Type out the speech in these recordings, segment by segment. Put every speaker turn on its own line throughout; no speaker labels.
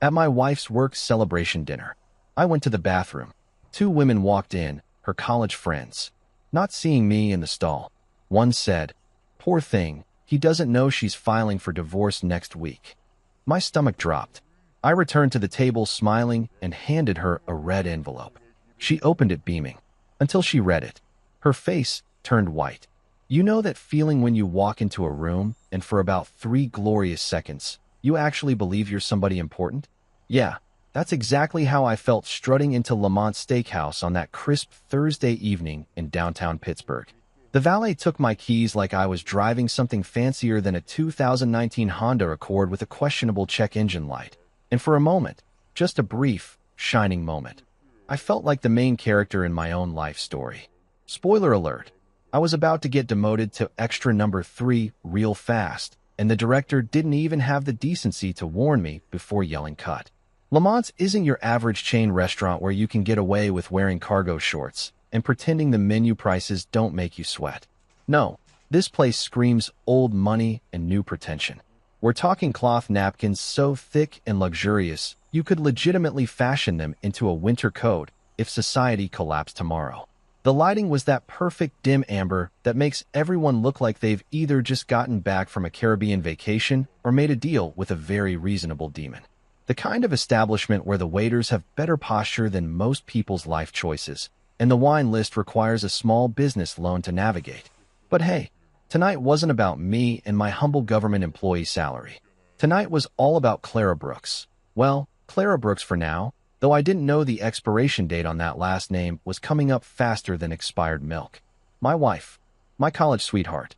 At my wife's work celebration dinner, I went to the bathroom. Two women walked in, her college friends. Not seeing me in the stall, one said, "Poor thing, he doesn't know she's filing for divorce next week." My stomach dropped. I returned to the table smiling and handed her a red envelope. She opened it beaming, until she read it. Her face turned white. You know that feeling when you walk into a room and for about 3 glorious seconds, you actually believe you're somebody important? Yeah, that's exactly how I felt strutting into Lamont Steakhouse on that crisp Thursday evening in downtown Pittsburgh. The valet took my keys like I was driving something fancier than a 2019 Honda Accord with a questionable check engine light. And for a moment, just a brief, shining moment, I felt like the main character in my own life story. Spoiler alert, I was about to get demoted to extra number 3 real fast, and the director didn't even have the decency to warn me before yelling cut. Lamont's isn't your average chain restaurant where you can get away with wearing cargo shorts and pretending the menu prices don't make you sweat. No, this place screams old money and new pretension. We're talking cloth napkins so thick and luxurious, you could legitimately fashion them into a winter coat if society collapsed tomorrow. The lighting was that perfect dim amber that makes everyone look like they've either just gotten back from a Caribbean vacation or made a deal with a very reasonable demon. The kind of establishment where the waiters have better posture than most people's life choices, and the wine list requires a small business loan to navigate. But hey, tonight wasn't about me and my humble government employee salary. Tonight was all about Clara Brooks. Well, Clara Brooks for now, though I didn't know the expiration date on that last name was coming up faster than expired milk. My wife. My college sweetheart.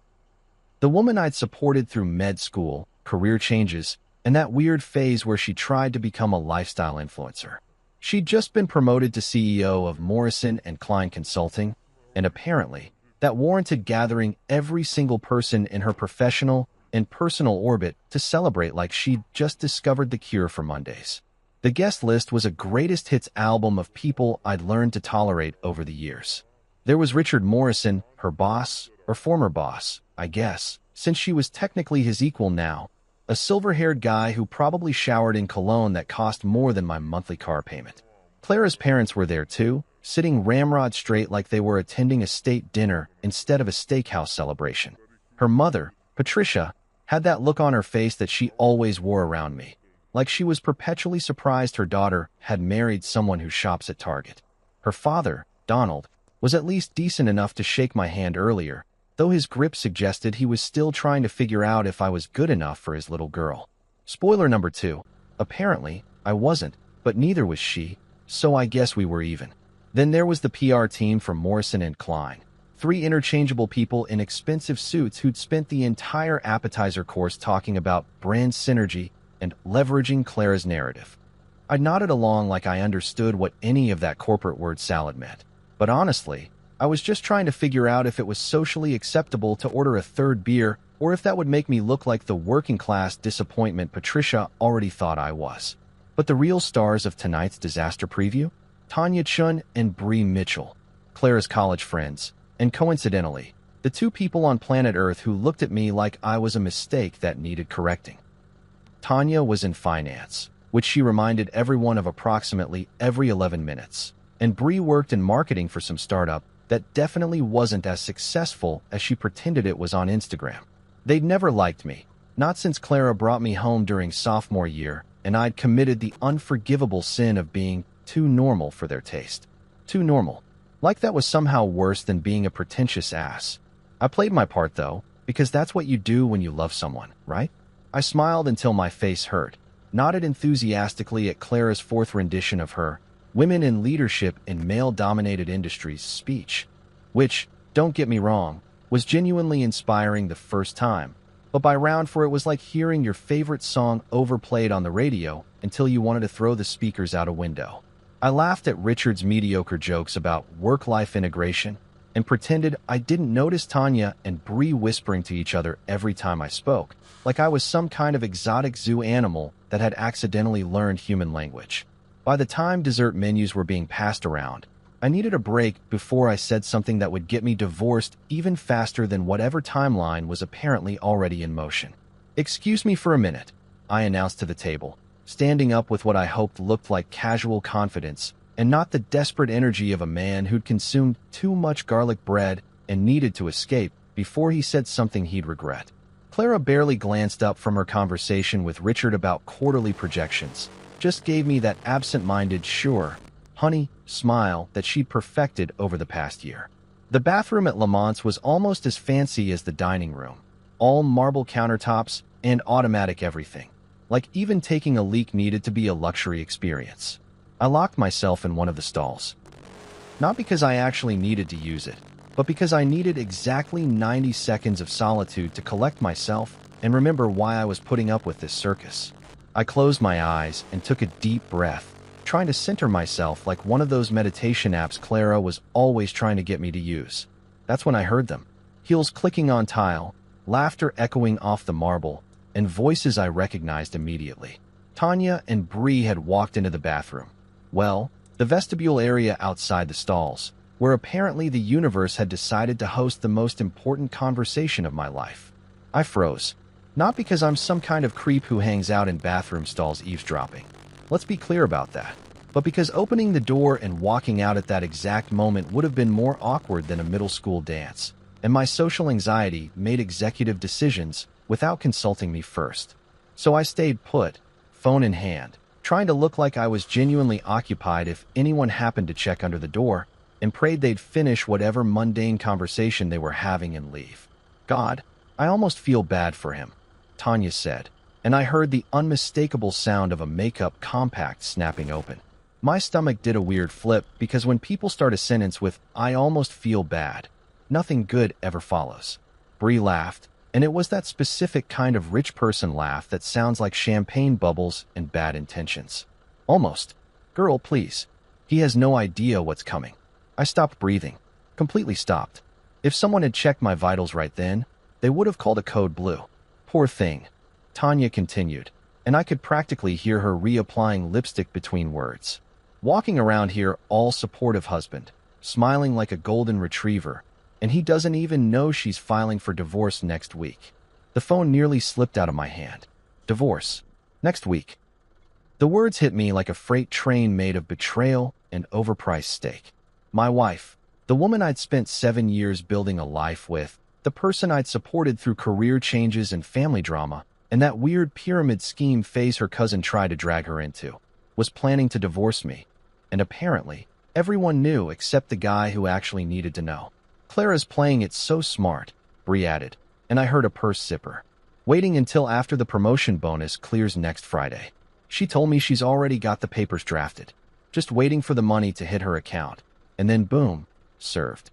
The woman I'd supported through med school, career changes, and that weird phase where she tried to become a lifestyle influencer. She'd just been promoted to CEO of Morrison & Klein Consulting, and apparently, that warranted gathering every single person in her professional and personal orbit to celebrate like she'd just discovered the cure for Mondays. The guest list was a greatest hits album of people I'd learned to tolerate over the years. There was Richard Morrison, her boss, or former boss, I guess, since she was technically his equal now, a silver-haired guy who probably showered in cologne that cost more than my monthly car payment. Clara's parents were there too, sitting ramrod straight like they were attending a state dinner instead of a steakhouse celebration. Her mother, Patricia, had that look on her face that she always wore around me, like she was perpetually surprised her daughter had married someone who shops at Target. Her father, Donald, was at least decent enough to shake my hand earlier, though his grip suggested he was still trying to figure out if I was good enough for his little girl. Spoiler number 2, apparently, I wasn't, but neither was she, so I guess we were even. Then there was the PR team from Morrison & Klein, 3 interchangeable people in expensive suits who'd spent the entire appetizer course talking about brand synergy and leveraging Clara's narrative. I nodded along like I understood what any of that corporate word salad meant. But honestly, I was just trying to figure out if it was socially acceptable to order a third beer or if that would make me look like the working-class disappointment Patricia already thought I was. But the real stars of tonight's disaster preview? Tanya Chun and Bree Mitchell, Clara's college friends, and coincidentally, the 2 people on planet Earth who looked at me like I was a mistake that needed correcting. Tanya was in finance, which she reminded everyone of approximately every 11 minutes, and Bree worked in marketing for some startup that definitely wasn't as successful as she pretended it was on Instagram. They'd never liked me, not since Clara brought me home during sophomore year and I'd committed the unforgivable sin of being too normal for their taste. Too normal. Like that was somehow worse than being a pretentious ass. I played my part though, because that's what you do when you love someone, right? I smiled until my face hurt, nodded enthusiastically at Clara's 4th rendition of her Women in Leadership in Male-Dominated Industries speech, which, don't get me wrong, was genuinely inspiring the first time, but by round 4 it was like hearing your favorite song overplayed on the radio until you wanted to throw the speakers out a window. I laughed at Richard's mediocre jokes about work-life integration and pretended I didn't notice Tanya and Bree whispering to each other every time I spoke, like I was some kind of exotic zoo animal that had accidentally learned human language. By the time dessert menus were being passed around, I needed a break before I said something that would get me divorced even faster than whatever timeline was apparently already in motion. "Excuse me for a minute," I announced to the table, standing up with what I hoped looked like casual confidence and not the desperate energy of a man who'd consumed too much garlic bread and needed to escape before he said something he'd regret. Clara barely glanced up from her conversation with Richard about quarterly projections, just gave me that absent-minded sure, honey, smile that she'd perfected over the past year. The bathroom at Lamont's was almost as fancy as the dining room, all marble countertops and automatic everything. Like even taking a leak needed to be a luxury experience. I locked myself in one of the stalls. Not because I actually needed to use it, but because I needed exactly 90 seconds of solitude to collect myself and remember why I was putting up with this circus. I closed my eyes and took a deep breath, trying to center myself like one of those meditation apps Clara was always trying to get me to use. That's when I heard them. Heels clicking on tile, laughter echoing off the marble, and voices I recognized immediately. Tanya and Bree had walked into the bathroom. Well, the vestibule area outside the stalls, where apparently the universe had decided to host the most important conversation of my life. I froze. Not because I'm some kind of creep who hangs out in bathroom stalls eavesdropping. Let's be clear about that. But because opening the door and walking out at that exact moment would have been more awkward than a middle school dance, and my social anxiety made executive decisions without consulting me first. So I stayed put, phone in hand, trying to look like I was genuinely occupied if anyone happened to check under the door, and prayed they'd finish whatever mundane conversation they were having and leave. God, I almost feel bad for him, Tanya said, and I heard the unmistakable sound of a makeup compact snapping open. My stomach did a weird flip because when people start a sentence with, I almost feel bad, nothing good ever follows. Bree laughed, and it was that specific kind of rich person laugh that sounds like champagne bubbles and bad intentions. Almost. Girl, please. He has no idea what's coming. I stopped breathing. Completely stopped. If someone had checked my vitals right then, they would have called a code blue. Poor thing. Tanya continued, and I could practically hear her reapplying lipstick between words. Walking around here all supportive husband, smiling like a golden retriever, and he doesn't even know she's filing for divorce next week. The phone nearly slipped out of my hand. Divorce. Next week. The words hit me like a freight train made of betrayal and overpriced steak. My wife, the woman I'd spent 7 years building a life with, the person I'd supported through career changes and family drama, and that weird pyramid scheme phase her cousin tried to drag her into, was planning to divorce me. And apparently, everyone knew except the guy who actually needed to know. Clara's playing it so smart, Bree added, and I heard a purse sipper. Waiting until after the promotion bonus clears next Friday. She told me she's already got the papers drafted, just waiting for the money to hit her account, and then boom, served.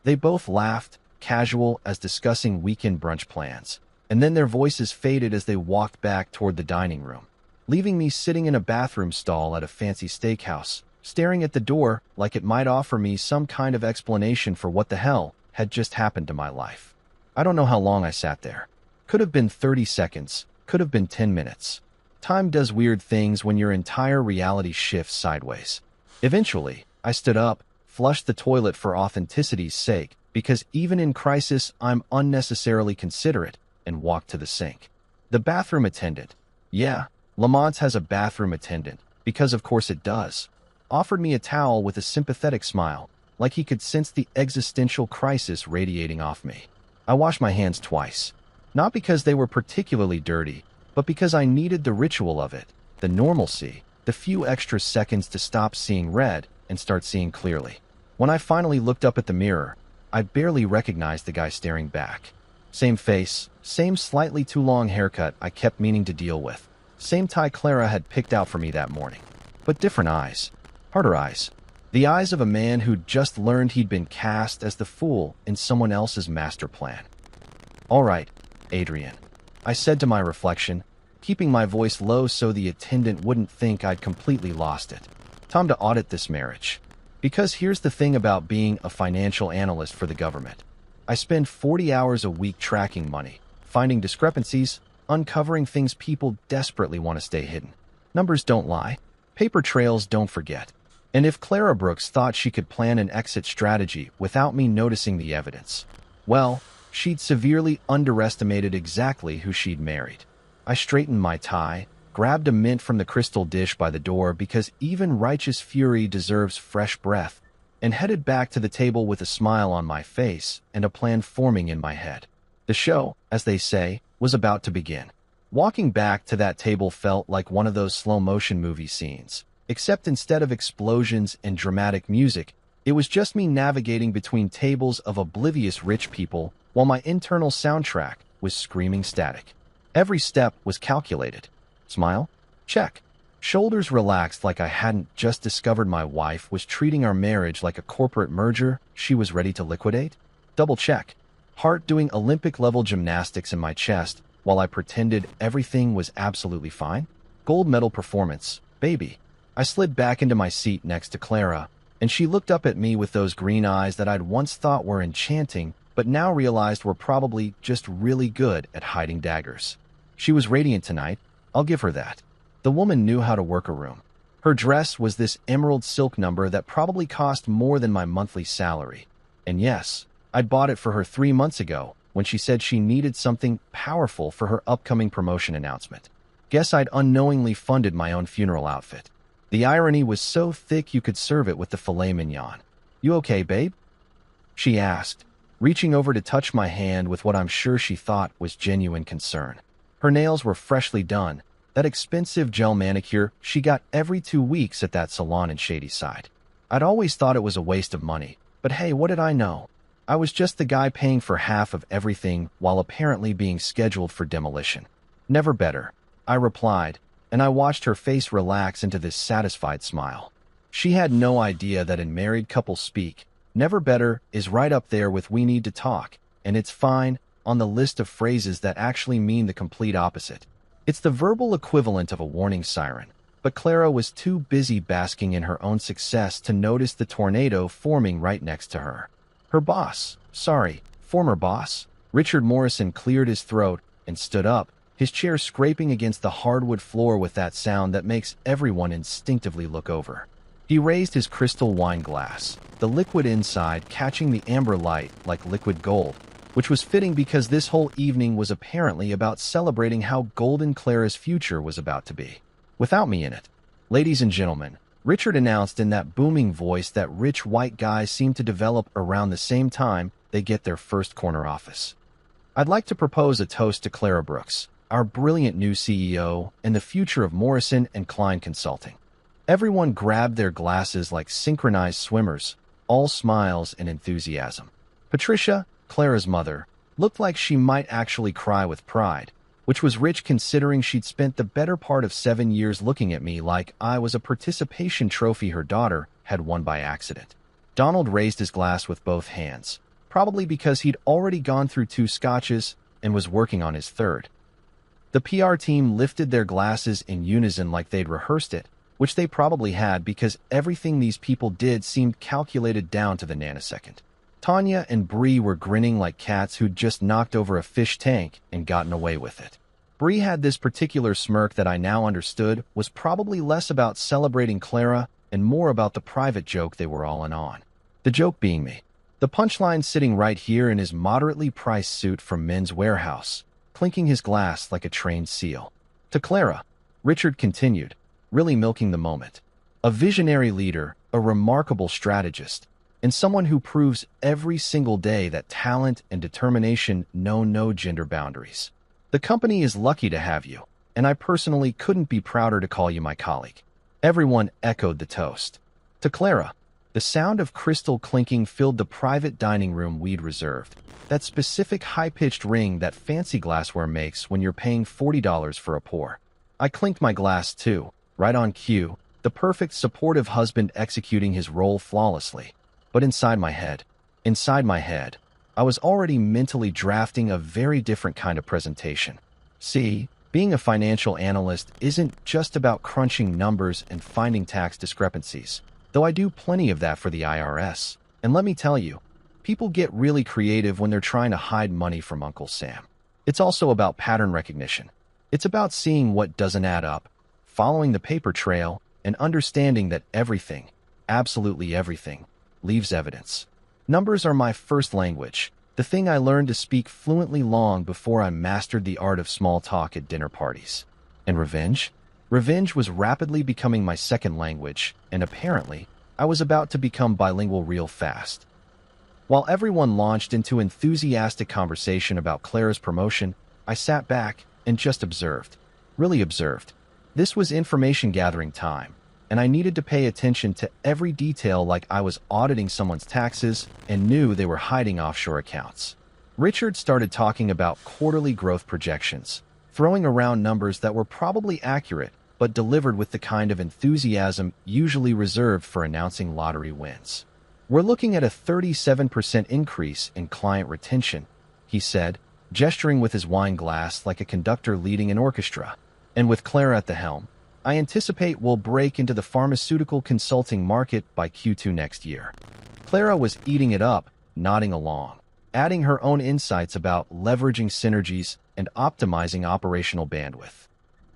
They both laughed, casual as discussing weekend brunch plans, and then their voices faded as they walked back toward the dining room, leaving me sitting in a bathroom stall at a fancy steakhouse, staring at the door like it might offer me some kind of explanation for what the hell had just happened to my life. I don't know how long I sat there. Could have been 30 seconds, could have been 10 minutes. Time does weird things when your entire reality shifts sideways. Eventually, I stood up, flushed the toilet for authenticity's sake, because even in crisis I'm unnecessarily considerate, and walked to the sink. The bathroom attendant. Yeah, Lamont's has a bathroom attendant, because of course it does. Offered me a towel with a sympathetic smile, like he could sense the existential crisis radiating off me. I washed my hands twice. Not because they were particularly dirty, but because I needed the ritual of it, the normalcy, the few extra seconds to stop seeing red and start seeing clearly. When I finally looked up at the mirror, I barely recognized the guy staring back. Same face, same slightly too long haircut I kept meaning to deal with. Same tie Clara had picked out for me that morning. But different eyes. Harder eyes. The eyes of a man who'd just learned he'd been cast as the fool in someone else's master plan. All right, Adrian, I said to my reflection, keeping my voice low so the attendant wouldn't think I'd completely lost it. Time to audit this marriage. Because here's the thing about being a financial analyst for the government. I spend 40 hours a week tracking money, finding discrepancies, uncovering things people desperately want to stay hidden. Numbers don't lie. Paper trails don't forget. And if Clara Brooks thought she could plan an exit strategy without me noticing the evidence, well, she'd severely underestimated exactly who she'd married. I straightened my tie, grabbed a mint from the crystal dish by the door because even righteous fury deserves fresh breath, and headed back to the table with a smile on my face and a plan forming in my head. The show, as they say, was about to begin. Walking back to that table felt like one of those slow-motion movie scenes, except instead of explosions and dramatic music, it was just me navigating between tables of oblivious rich people while my internal soundtrack was screaming static. Every step was calculated. Smile? Check. Shoulders relaxed like I hadn't just discovered my wife was treating our marriage like a corporate merger she was ready to liquidate. Double check. Heart doing Olympic-level gymnastics in my chest while I pretended everything was absolutely fine. Gold medal performance, baby. I slid back into my seat next to Clara, and she looked up at me with those green eyes that I'd once thought were enchanting, but now realized were probably just really good at hiding daggers. She was radiant tonight, I'll give her that. The woman knew how to work a room. Her dress was this emerald silk number that probably cost more than my monthly salary. And yes, I'd bought it for her 3 months ago when she said she needed something powerful for her upcoming promotion announcement. Guess I'd unknowingly funded my own funeral outfit. The irony was so thick you could serve it with the filet mignon. "You okay, babe?" she asked, reaching over to touch my hand with what I'm sure she thought was genuine concern. Her nails were freshly done, that expensive gel manicure she got every 2 weeks at that salon in Shadyside. I'd always thought it was a waste of money, but hey, what did I know? I was just the guy paying for half of everything while apparently being scheduled for demolition. "Never better," I replied, and I watched her face relax into this satisfied smile. She had no idea that in married couple speak, "never better" is right up there with "we need to talk," and "it's fine" on the list of phrases that actually mean the complete opposite. It's the verbal equivalent of a warning siren, but Clara was too busy basking in her own success to notice the tornado forming right next to her. Her boss, former boss, Richard Morrison, cleared his throat and stood up, his chair scraping against the hardwood floor with that sound that makes everyone instinctively look over. He raised his crystal wine glass, the liquid inside catching the amber light like liquid gold, which was fitting because this whole evening was apparently about celebrating how golden Clara's future was about to be. Without me in it. "Ladies and gentlemen," Richard announced in that booming voice that rich white guys seem to develop around the same time they get their first corner office. "I'd like to propose a toast to Clara Brooks, our brilliant new CEO and the future of Morrison & Klein Consulting." Everyone grabbed their glasses like synchronized swimmers, all smiles and enthusiasm. Patricia, Clara's mother, looked like she might actually cry with pride, which was rich considering she'd spent the better part of 7 years looking at me like I was a participation trophy her daughter had won by accident. Donald raised his glass with both hands, probably because he'd already gone through 2 scotches and was working on his third. The PR team lifted their glasses in unison like they'd rehearsed it, which they probably had because everything these people did seemed calculated down to the nanosecond. Tanya and Bree were grinning like cats who'd just knocked over a fish tank and gotten away with it. Bree had this particular smirk that I now understood was probably less about celebrating Clara and more about the private joke they were all in on. The joke being me. The punchline sitting right here in his moderately priced suit from Men's Warehouse, clinking his glass like a trained seal. To Clara, Richard continued, really milking the moment. A visionary leader, a remarkable strategist, and someone who proves every single day that talent and determination know no gender boundaries. The company is lucky to have you, and I personally couldn't be prouder to call you my colleague. Everyone echoed the toast. To Clara, the sound of crystal clinking filled the private dining room we'd reserved, that specific high-pitched ring that fancy glassware makes when you're paying $40 for a pour. I clinked my glass too, right on cue, the perfect supportive husband executing his role flawlessly. But inside my head, I was already mentally drafting a very different kind of presentation. See, being a financial analyst isn't just about crunching numbers and finding tax discrepancies, though I do plenty of that for the IRS. And let me tell you, people get really creative when they're trying to hide money from Uncle Sam. It's also about pattern recognition. It's about seeing what doesn't add up, following the paper trail, and understanding that everything, absolutely everything, leaves evidence. Numbers are my first language, the thing I learned to speak fluently long before I mastered the art of small talk at dinner parties. And revenge? Revenge was rapidly becoming my second language, and apparently, I was about to become bilingual real fast. While everyone launched into enthusiastic conversation about Clara's promotion, I sat back and just observed. Really observed. This was information gathering time, and I needed to pay attention to every detail like I was auditing someone's taxes and knew they were hiding offshore accounts. Richard started talking about quarterly growth projections, throwing around numbers that were probably accurate, but delivered with the kind of enthusiasm usually reserved for announcing lottery wins. "We're looking at a 37% increase in client retention," he said, gesturing with his wine glass like a conductor leading an orchestra. "And with Clara at the helm, I anticipate we'll break into the pharmaceutical consulting market by Q2 next year." Clara was eating it up, nodding along, adding her own insights about leveraging synergies and optimizing operational bandwidth.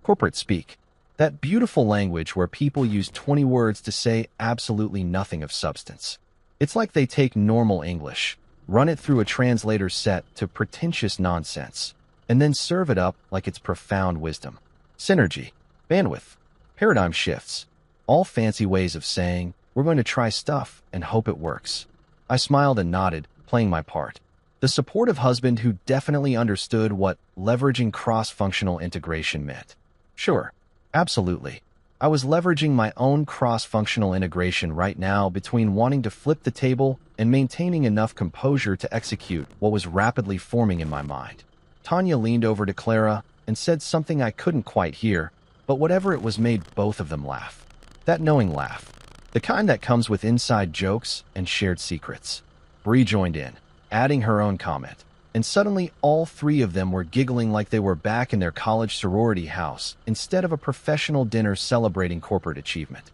Corporate speak. That beautiful language where people use 20 words to say absolutely nothing of substance. It's like they take normal English, run it through a translator set to pretentious nonsense, and then serve it up like it's profound wisdom. Synergy, bandwidth, paradigm shifts, all fancy ways of saying, we're going to try stuff and hope it works. I smiled and nodded, playing my part. The supportive husband who definitely understood what leveraging cross-functional integration meant. Sure. Absolutely. I was leveraging my own cross-functional integration right now between wanting to flip the table and maintaining enough composure to execute what was rapidly forming in my mind. Tanya leaned over to Clara and said something I couldn't quite hear, but whatever it was made both of them laugh. That knowing laugh. The kind that comes with inside jokes and shared secrets. Bree joined in, adding her own comment. And suddenly all three of them were giggling like they were back in their college sorority house instead of a professional dinner celebrating corporate achievement.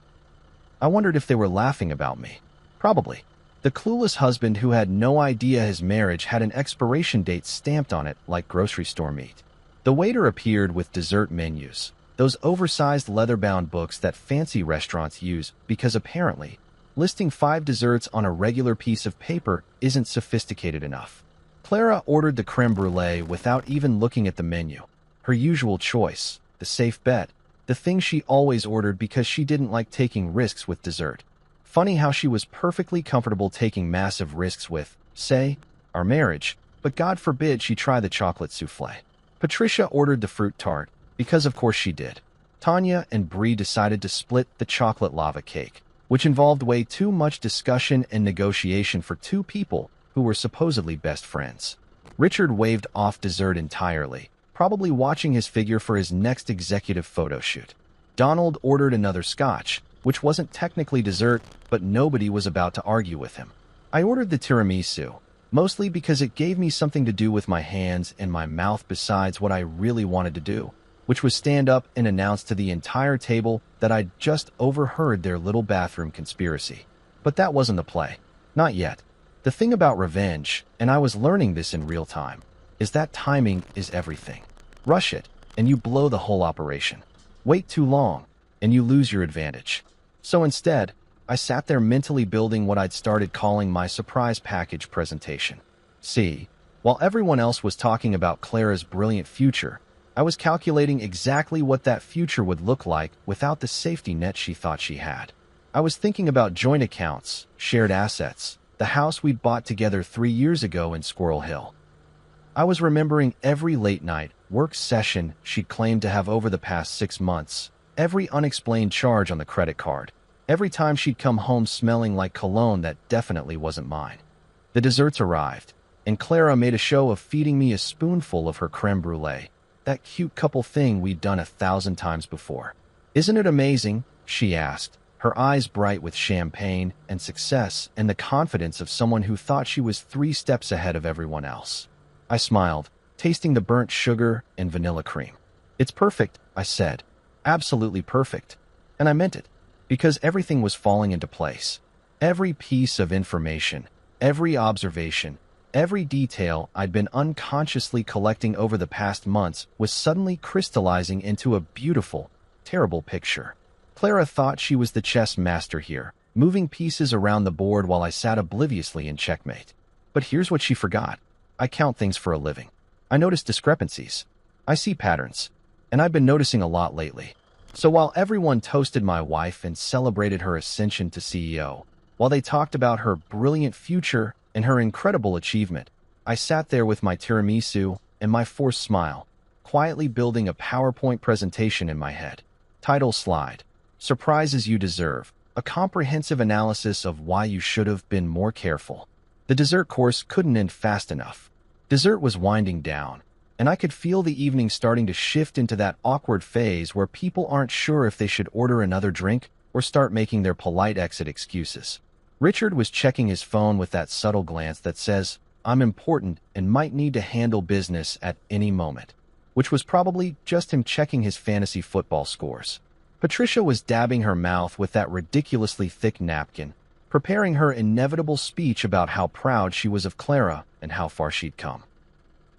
I wondered if they were laughing about me. Probably. The clueless husband who had no idea his marriage had an expiration date stamped on it like grocery store meat. The waiter appeared with dessert menus, those oversized leather-bound books that fancy restaurants use because apparently, listing 5 desserts on a regular piece of paper isn't sophisticated enough. Clara ordered the creme brulee without even looking at the menu. Her usual choice, the safe bet, the thing she always ordered because she didn't like taking risks with dessert. Funny how she was perfectly comfortable taking massive risks with, say, our marriage, but God forbid she try the chocolate souffle. Patricia ordered the fruit tart, because of course she did. Tanya and Bree decided to split the chocolate lava cake, which involved way too much discussion and negotiation for 2 people who were supposedly best friends. Richard waved off dessert entirely, probably watching his figure for his next executive photo shoot. Donald ordered another scotch, which wasn't technically dessert, but nobody was about to argue with him. I ordered the tiramisu, mostly because it gave me something to do with my hands and my mouth besides what I really wanted to do, which was stand up and announce to the entire table that I'd just overheard their little bathroom conspiracy. But that wasn't the play. Not yet. The thing about revenge, and I was learning this in real time, is that timing is everything. Rush it, and you blow the whole operation. Wait too long, and you lose your advantage. So instead, I sat there mentally building what I'd started calling my surprise package presentation. See, while everyone else was talking about Clara's brilliant future, I was calculating exactly what that future would look like without the safety net she thought she had. I was thinking about joint accounts, shared assets, the house we'd bought together 3 years ago in Squirrel Hill. I was remembering every late-night work session she'd claimed to have over the past 6 months, every unexplained charge on the credit card, every time she'd come home smelling like cologne that definitely wasn't mine. The desserts arrived, and Clara made a show of feeding me a spoonful of her creme brulee, that cute couple thing we'd done 1,000 times before. "Isn't it amazing?" she asked, her eyes bright with champagne and success and the confidence of someone who thought she was 3 steps ahead of everyone else. I smiled, tasting the burnt sugar and vanilla cream. "It's perfect," I said. "Absolutely perfect." And I meant it, because everything was falling into place. Every piece of information, every observation, every detail I'd been unconsciously collecting over the past months was suddenly crystallizing into a beautiful, terrible picture. Clara thought she was the chess master here, moving pieces around the board while I sat obliviously in checkmate. But here's what she forgot. I count things for a living. I notice discrepancies. I see patterns. And I've been noticing a lot lately. So while everyone toasted my wife and celebrated her ascension to CEO, while they talked about her brilliant future and her incredible achievement, I sat there with my tiramisu and my forced smile, quietly building a PowerPoint presentation in my head. Title slide: Surprises You Deserve, a comprehensive analysis of why you should have been more careful. The dessert course couldn't end fast enough. Dessert was winding down, and I could feel the evening starting to shift into that awkward phase where people aren't sure if they should order another drink or start making their polite exit excuses. Richard was checking his phone with that subtle glance that says, "I'm important and might need to handle business at any moment," which was probably just him checking his fantasy football scores. Patricia was dabbing her mouth with that ridiculously thick napkin, preparing her inevitable speech about how proud she was of Clara and how far she'd come.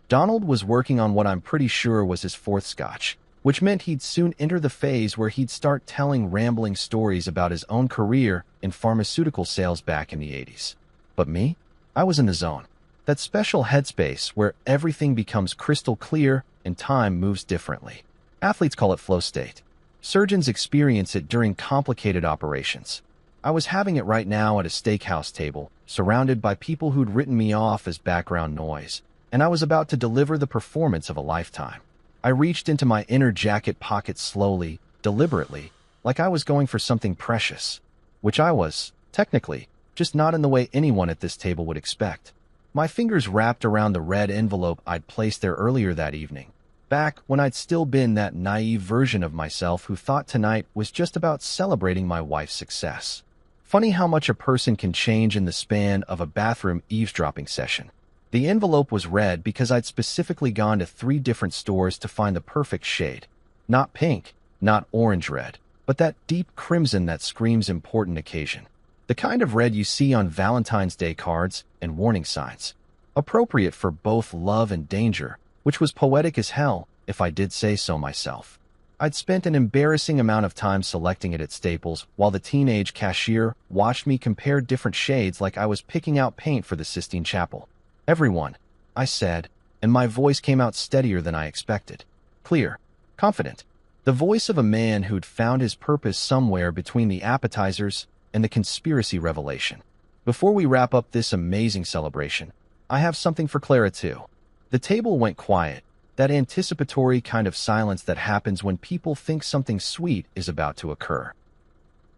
Donald was working on what I'm pretty sure was his fourth scotch, which meant he'd soon enter the phase where he'd start telling rambling stories about his own career in pharmaceutical sales back in the 80s. But me? I was in the zone. That special headspace where everything becomes crystal clear and time moves differently. Athletes call it flow state. Surgeons experience it during complicated operations. I was having it right now at a steakhouse table, surrounded by people who'd written me off as background noise, and I was about to deliver the performance of a lifetime. I reached into my inner jacket pocket slowly, deliberately, like I was going for something precious, which I was, technically, just not in the way anyone at this table would expect. My fingers wrapped around the red envelope I'd placed there earlier that evening, back when I'd still been that naive version of myself who thought tonight was just about celebrating my wife's success. Funny how much a person can change in the span of a bathroom eavesdropping session. The envelope was red because I'd specifically gone to 3 different stores to find the perfect shade. Not pink, not orange red, but that deep crimson that screams important occasion. The kind of red you see on Valentine's Day cards and warning signs. Appropriate for both love and danger, which was poetic as hell, if I did say so myself. I'd spent an embarrassing amount of time selecting it at Staples while the teenage cashier watched me compare different shades like I was picking out paint for the Sistine Chapel. "Everyone," I said, and my voice came out steadier than I expected. Clear, confident. The voice of a man who'd found his purpose somewhere between the appetizers and the conspiracy revelation. Before we wrap up this amazing celebration, I have something for Clara too. The table went quiet, that anticipatory kind of silence that happens when people think something sweet is about to occur.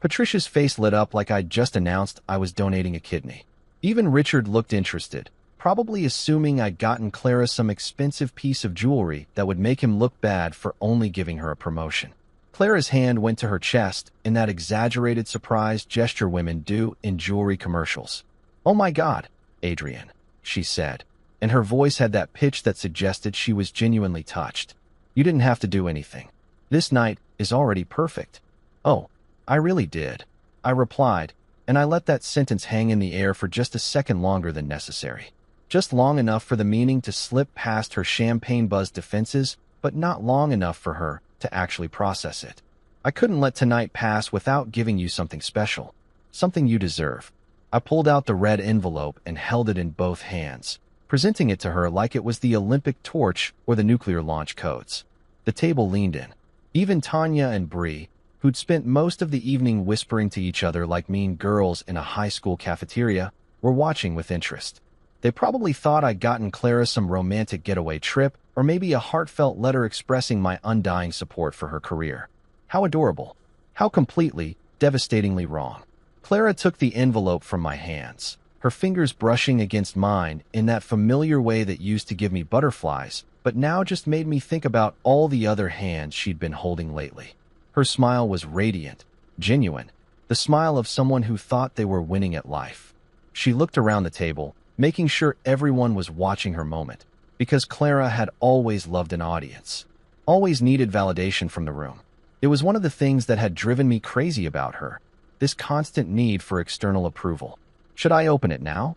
Patricia's face lit up like I'd just announced I was donating a kidney. Even Richard looked interested, probably assuming I'd gotten Clara some expensive piece of jewelry that would make him look bad for only giving her a promotion. Clara's hand went to her chest in that exaggerated surprise gesture women do in jewelry commercials. "Oh my God, Adrian," she said, and her voice had that pitch that suggested she was genuinely touched. "You didn't have to do anything. This night is already perfect." "Oh, I really did," I replied, and I let that sentence hang in the air for just a second longer than necessary. Just long enough for the meaning to slip past her champagne-buzzed defenses, but not long enough for her to actually process it. "I couldn't let tonight pass without giving you something special. Something you deserve." I pulled out the red envelope and held it in both hands, presenting it to her like it was the Olympic torch or the nuclear launch codes. The table leaned in. Even Tanya and Bree, who'd spent most of the evening whispering to each other like mean girls in a high school cafeteria, were watching with interest. They probably thought I'd gotten Clara some romantic getaway trip or maybe a heartfelt letter expressing my undying support for her career. How adorable. How completely, devastatingly wrong. Clara took the envelope from my hands, her fingers brushing against mine in that familiar way that used to give me butterflies, but now just made me think about all the other hands she'd been holding lately. Her smile was radiant, genuine, the smile of someone who thought they were winning at life. She looked around the table, making sure everyone was watching her moment, because Clara had always loved an audience, always needed validation from the room. It was one of the things that had driven me crazy about her, this constant need for external approval. "Should I open it now?"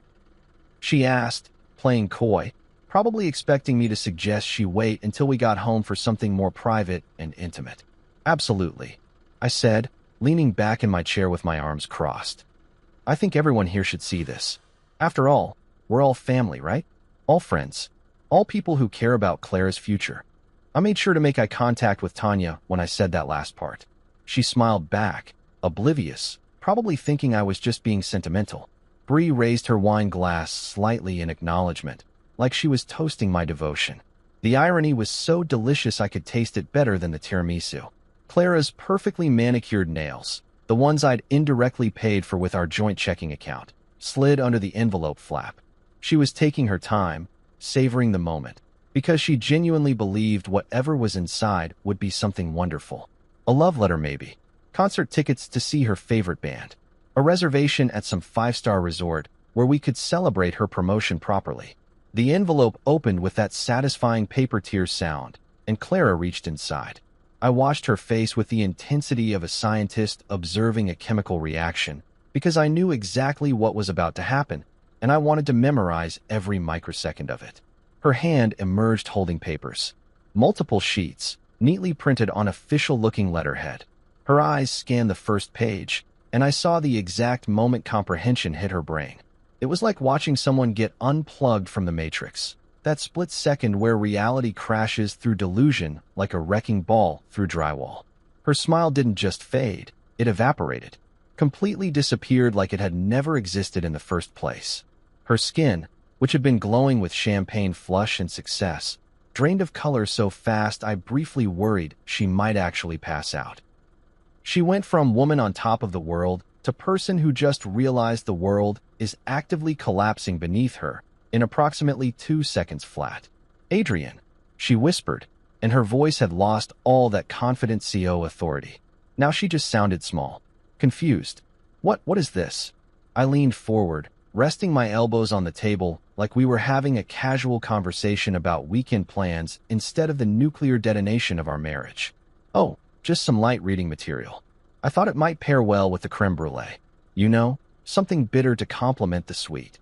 she asked, playing coy, probably expecting me to suggest she wait until we got home for something more private and intimate. "Absolutely," I said, leaning back in my chair with my arms crossed. "I think everyone here should see this. After all, we're all family, right? All friends. All people who care about Clara's future." I made sure to make eye contact with Tanya when I said that last part. She smiled back, oblivious, probably thinking I was just being sentimental. Bree raised her wine glass slightly in acknowledgement, like she was toasting my devotion. The irony was so delicious I could taste it better than the tiramisu. Clara's perfectly manicured nails, the ones I'd indirectly paid for with our joint checking account, slid under the envelope flap. She was taking her time, savoring the moment, because she genuinely believed whatever was inside would be something wonderful. A love letter maybe, concert tickets to see her favorite band, a reservation at some five-star resort where we could celebrate her promotion properly. The envelope opened with that satisfying paper tear sound, and Clara reached inside. I watched her face with the intensity of a scientist observing a chemical reaction, because I knew exactly what was about to happen, and I wanted to memorize every microsecond of it. Her hand emerged holding papers. Multiple sheets, neatly printed on official-looking letterhead. Her eyes scanned the first page, and I saw the exact moment comprehension hit her brain. It was like watching someone get unplugged from the Matrix. That split second where reality crashes through delusion like a wrecking ball through drywall. Her smile didn't just fade, it evaporated. Completely disappeared like it had never existed in the first place. Her skin, which had been glowing with champagne flush and success, drained of color so fast I briefly worried she might actually pass out. She went from woman on top of the world to person who just realized the world is actively collapsing beneath her in approximately 2 seconds flat. "Adrian," she whispered, and her voice had lost all that confident CO authority. Now she just sounded small, confused. What is this?" I leaned forward, resting my elbows on the table like we were having a casual conversation about weekend plans instead of the nuclear detonation of our marriage. "Oh, just some light reading material. I thought it might pair well with the creme brulee. You know, something bitter to complement the sweet."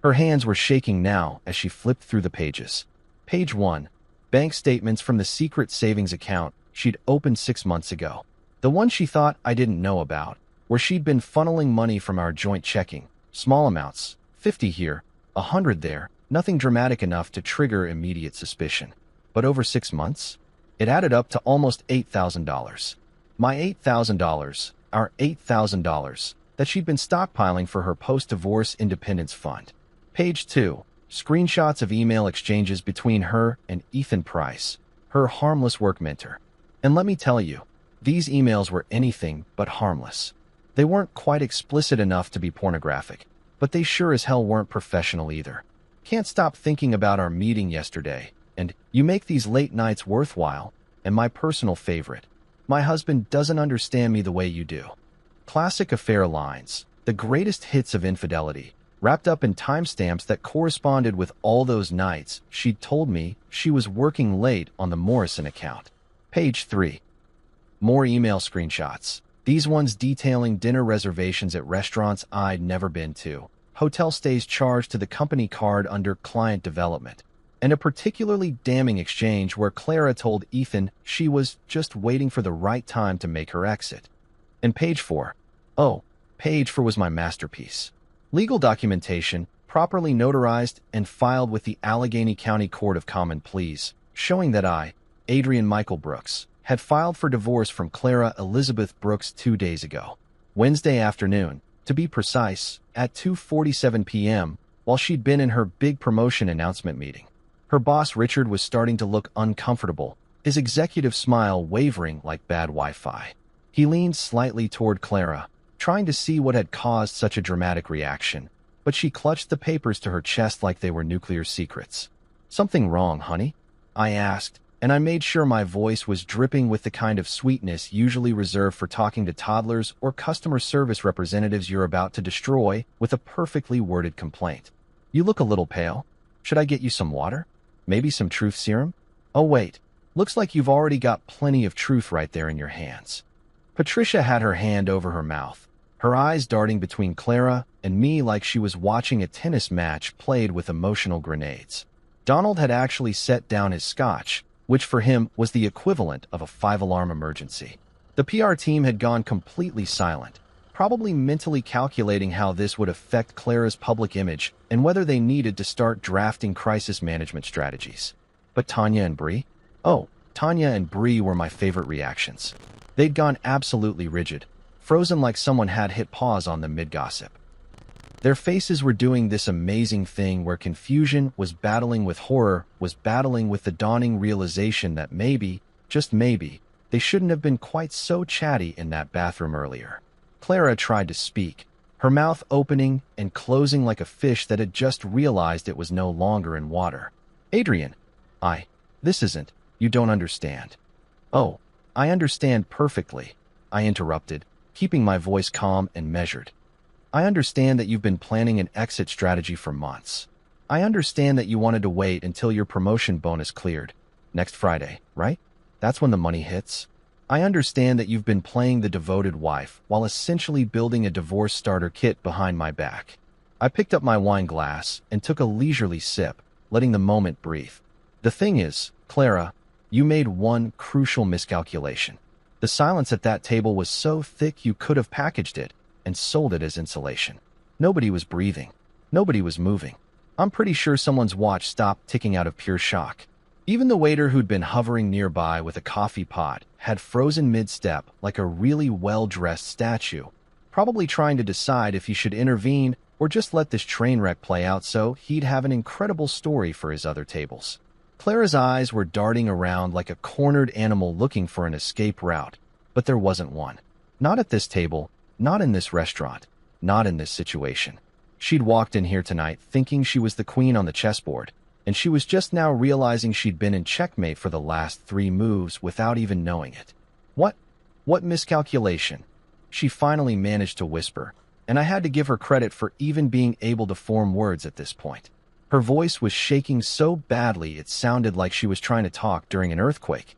Her hands were shaking now as she flipped through the pages. Page 1. Bank statements from the secret savings account she'd opened 6 months ago. The one she thought I didn't know about, where she'd been funneling money from our joint checking. Small amounts, 50 here, 100 there, nothing dramatic enough to trigger immediate suspicion. But over 6 months? It added up to almost $8,000. My $8,000, our $8,000, that she'd been stockpiling for her post-divorce independence fund. Page 2. Screenshots of email exchanges between her and Ethan Price, her harmless work mentor. And let me tell you, these emails were anything but harmless. They weren't quite explicit enough to be pornographic, but they sure as hell weren't professional either. "Can't stop thinking about our meeting yesterday, and you make these late nights worthwhile, and my personal favorite, my husband doesn't understand me the way you do." Classic affair lines, the greatest hits of infidelity, wrapped up in timestamps that corresponded with all those nights she'd told me she was working late on the Morrison account. Page 3. More email screenshots, these ones detailing dinner reservations at restaurants I'd never been to, hotel stays charged to the company card under client development, and a particularly damning exchange where Clara told Ethan she was just waiting for the right time to make her exit. And page 4. Oh, page 4 was my masterpiece. Legal documentation, properly notarized and filed with the Allegheny County Court of Common Pleas, showing that I, Adrian Michael Brooks, had filed for divorce from Clara Elizabeth Brooks 2 days ago. Wednesday afternoon, to be precise, at 2:47 p.m., while she'd been in her big promotion announcement meeting. Her boss Richard was starting to look uncomfortable, his executive smile wavering like bad Wi-Fi. He leaned slightly toward Clara, trying to see what had caused such a dramatic reaction, but she clutched the papers to her chest like they were nuclear secrets. "Something wrong, honey?" I asked, and I made sure my voice was dripping with the kind of sweetness usually reserved for talking to toddlers or customer service representatives you're about to destroy with a perfectly worded complaint. "You look a little pale. Should I get you some water? Maybe some truth serum? Oh wait, looks like you've already got plenty of truth right there in your hands." Patricia had her hand over her mouth, her eyes darting between Clara and me like she was watching a tennis match played with emotional grenades. Donald had actually set down his scotch, which for him was the equivalent of a 5-alarm emergency. The PR team had gone completely silent, probably mentally calculating how this would affect Clara's public image and whether they needed to start drafting crisis management strategies. But Tanya and Bree? Oh, Tanya and Bree were my favorite reactions. They'd gone absolutely rigid, frozen like someone had hit pause on them mid-gossip. Their faces were doing this amazing thing where confusion was battling with horror, was battling with the dawning realization that maybe, just maybe, they shouldn't have been quite so chatty in that bathroom earlier. Clara tried to speak, her mouth opening and closing like a fish that had just realized it was no longer in water. Adrian, this isn't, you don't understand. Oh, I understand perfectly, I interrupted, keeping my voice calm and measured. I understand that you've been planning an exit strategy for months. I understand that you wanted to wait until your promotion bonus cleared. Next Friday, right? That's when the money hits. I understand that you've been playing the devoted wife while essentially building a divorce starter kit behind my back. I picked up my wine glass and took a leisurely sip, letting the moment breathe. The thing is, Clara, you made one crucial miscalculation. The silence at that table was so thick you could have packaged it and sold it as insulation. Nobody was breathing. Nobody was moving. I'm pretty sure someone's watch stopped ticking out of pure shock. Even the waiter who'd been hovering nearby with a coffee pot had frozen mid-step like a really well-dressed statue, probably trying to decide if he should intervene or just let this train wreck play out so he'd have an incredible story for his other tables. Clara's eyes were darting around like a cornered animal looking for an escape route, but there wasn't one. Not at this table, not in this restaurant, not in this situation. She'd walked in here tonight thinking she was the queen on the chessboard, and she was just now realizing she'd been in checkmate for the last 3 moves without even knowing it. What miscalculation? She finally managed to whisper, and I had to give her credit for even being able to form words at this point. Her voice was shaking so badly it sounded like she was trying to talk during an earthquake.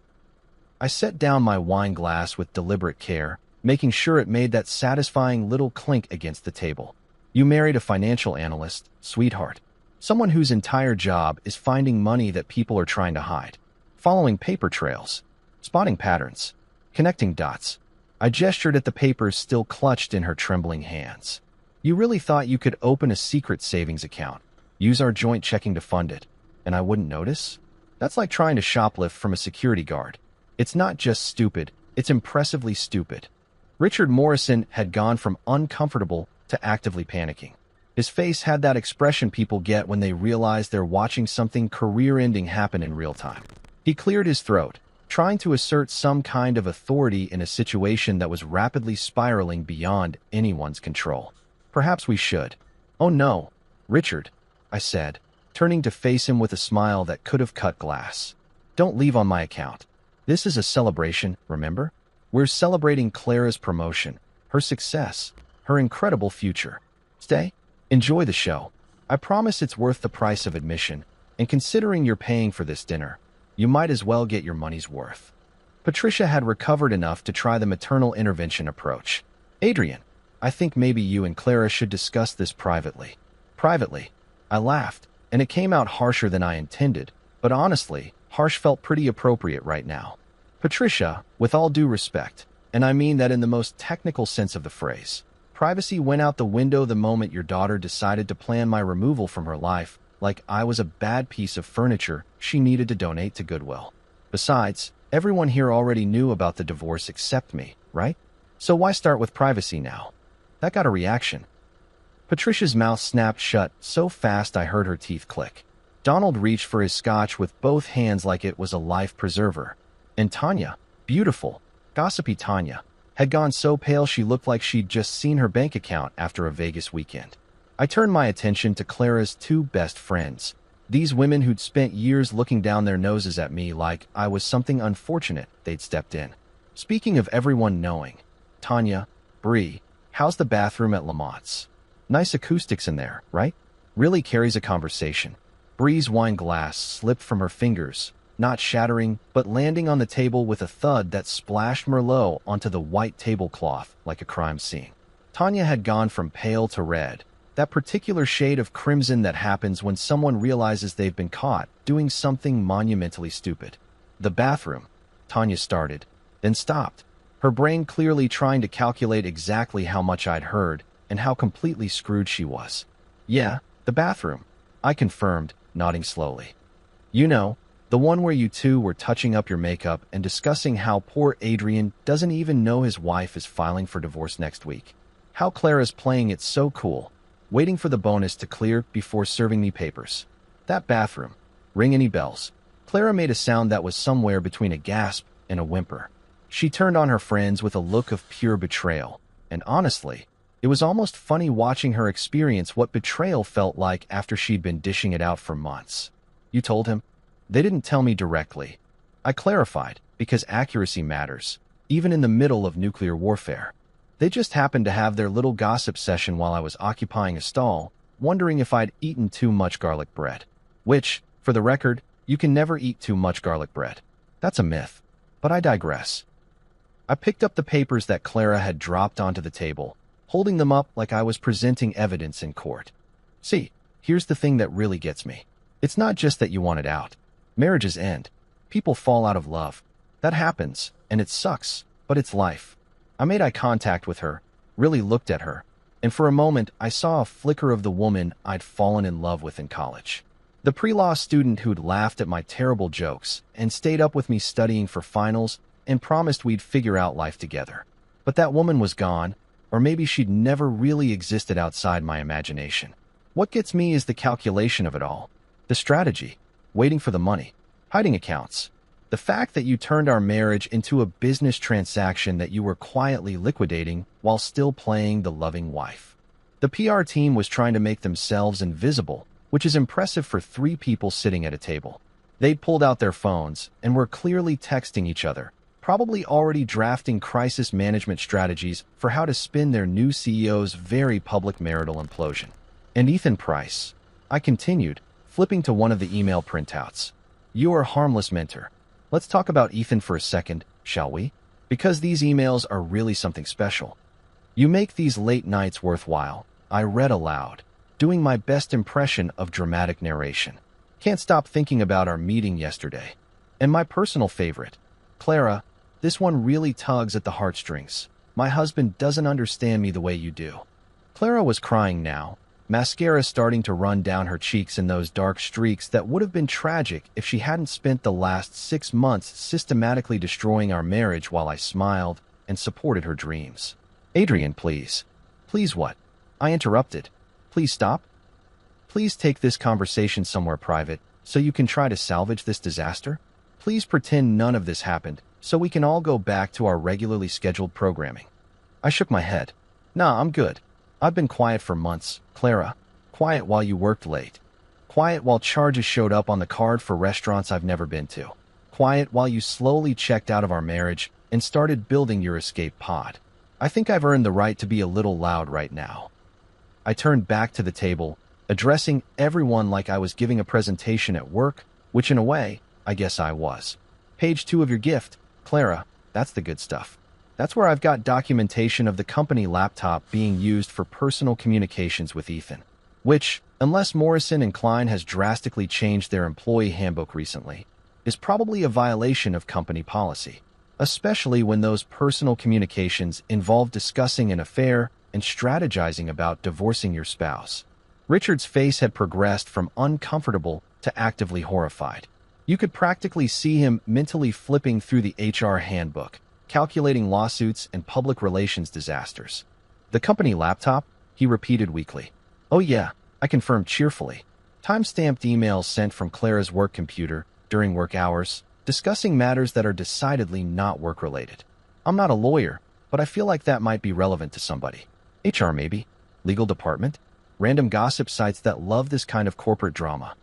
I set down my wine glass with deliberate care, making sure it made that satisfying little clink against the table. You married a financial analyst, sweetheart. Someone whose entire job is finding money that people are trying to hide. Following paper trails. Spotting patterns. Connecting dots. I gestured at the papers still clutched in her trembling hands. You really thought you could open a secret savings account, use our joint checking to fund it, and I wouldn't notice? That's like trying to shoplift from a security guard. It's not just stupid, it's impressively stupid. Richard Morrison had gone from uncomfortable to actively panicking. His face had that expression people get when they realize they're watching something career-ending happen in real time. He cleared his throat, trying to assert some kind of authority in a situation that was rapidly spiraling beyond anyone's control. Perhaps we should. Oh no, Richard, I said, turning to face him with a smile that could have cut glass. Don't leave on my account. This is a celebration, remember? We're celebrating Clara's promotion, her success, her incredible future. Stay. Enjoy the show. I promise it's worth the price of admission, and considering you're paying for this dinner, you might as well get your money's worth. Patricia had recovered enough to try the maternal intervention approach. Adrian, I think maybe you and Clara should discuss this privately. Privately. I laughed, and it came out harsher than I intended, but honestly, harsh felt pretty appropriate right now. Patricia, with all due respect, and I mean that in the most technical sense of the phrase, privacy went out the window the moment your daughter decided to plan my removal from her life, like I was a bad piece of furniture she needed to donate to Goodwill. Besides, everyone here already knew about the divorce except me, right? So why start with privacy now? That got a reaction. Patricia's mouth snapped shut so fast I heard her teeth click. Donald reached for his scotch with both hands like it was a life preserver. And Tanya, beautiful, gossipy Tanya, had gone so pale she looked like she'd just seen her bank account after a Vegas weekend. I turned my attention to Clara's 2 best friends, these women who'd spent years looking down their noses at me like I was something unfortunate they'd stepped in. Speaking of everyone knowing, Tanya, Bree, how's the bathroom at Lamont's? Nice acoustics in there, right? Really carries a conversation. Bree's wine glass slipped from her fingers, not shattering, but landing on the table with a thud that splashed Merlot onto the white tablecloth like a crime scene. Tanya had gone from pale to red, that particular shade of crimson that happens when someone realizes they've been caught doing something monumentally stupid. The bathroom, Tanya started, then stopped, her brain clearly trying to calculate exactly how much I'd heard and how completely screwed she was. Yeah, the bathroom, I confirmed, nodding slowly. You know, The one where you two were touching up your makeup and discussing how poor Adrian doesn't even know his wife is filing for divorce next week. How Clara's playing it so cool, waiting for the bonus to clear before serving me papers. That bathroom. Ring any bells? Clara made a sound that was somewhere between a gasp and a whimper. She turned on her friends with a look of pure betrayal, and honestly, it was almost funny watching her experience what betrayal felt like after she'd been dishing it out for months. You told him? They didn't tell me directly. I clarified, because accuracy matters, even in the middle of nuclear warfare. They just happened to have their little gossip session while I was occupying a stall, wondering if I'd eaten too much garlic bread. Which, for the record, you can never eat too much garlic bread. That's a myth. But I digress. I picked up the papers that Clara had dropped onto the table, holding them up like I was presenting evidence in court. See, here's the thing that really gets me. It's not just that you want it out. Marriages end. People fall out of love. That happens, and it sucks, but it's life. I made eye contact with her, really looked at her, and for a moment I saw a flicker of the woman I'd fallen in love with in college. The pre-law student who'd laughed at my terrible jokes and stayed up with me studying for finals and promised we'd figure out life together. But that woman was gone, or maybe she'd never really existed outside my imagination. What gets me is the calculation of it all. The strategy. Waiting for the money. Hiding accounts. The fact that you turned our marriage into a business transaction that you were quietly liquidating while still playing the loving wife. The PR team was trying to make themselves invisible, which is impressive for 3 people sitting at a table. They'd pulled out their phones and were clearly texting each other, probably already drafting crisis management strategies for how to spin their new CEO's very public marital implosion. And Ethan Price. I continued, flipping to one of the email printouts. You are a harmless mentor. Let's talk about Ethan for a second, shall we? Because these emails are really something special. You make these late nights worthwhile, I read aloud, doing my best impression of dramatic narration. Can't stop thinking about our meeting yesterday. And my personal favorite, Clara, this one really tugs at the heartstrings. My husband doesn't understand me the way you do. Clara was crying now, mascara starting to run down her cheeks in those dark streaks that would have been tragic if she hadn't spent the last 6 months systematically destroying our marriage while I smiled and supported her dreams. Adrian, please. Please what? I interrupted. Please stop. Please take this conversation somewhere private so you can try to salvage this disaster. Please pretend none of this happened so we can all go back to our regularly scheduled programming. I shook my head. Nah, I'm good. I've been quiet for months, Clara. Quiet while you worked late. Quiet while charges showed up on the card for restaurants I've never been to. Quiet while you slowly checked out of our marriage and started building your escape pod. I think I've earned the right to be a little loud right now. I turned back to the table, addressing everyone like I was giving a presentation at work, which in a way, I guess I was. Page 2 of your gift, Clara, that's the good stuff. That's where I've got documentation of the company laptop being used for personal communications with Ethan. Which, unless Morrison and Klein has drastically changed their employee handbook recently, is probably a violation of company policy. Especially when those personal communications involve discussing an affair and strategizing about divorcing your spouse. Richard's face had progressed from uncomfortable to actively horrified. You could practically see him mentally flipping through the HR handbook, calculating lawsuits and public relations disasters. The company laptop? He repeated weakly. Oh yeah, I confirmed cheerfully. Time-stamped emails sent from Clara's work computer during work hours, discussing matters that are decidedly not work-related. I'm not a lawyer, but I feel like that might be relevant to somebody. HR maybe? Legal department? Random gossip sites that love this kind of corporate drama.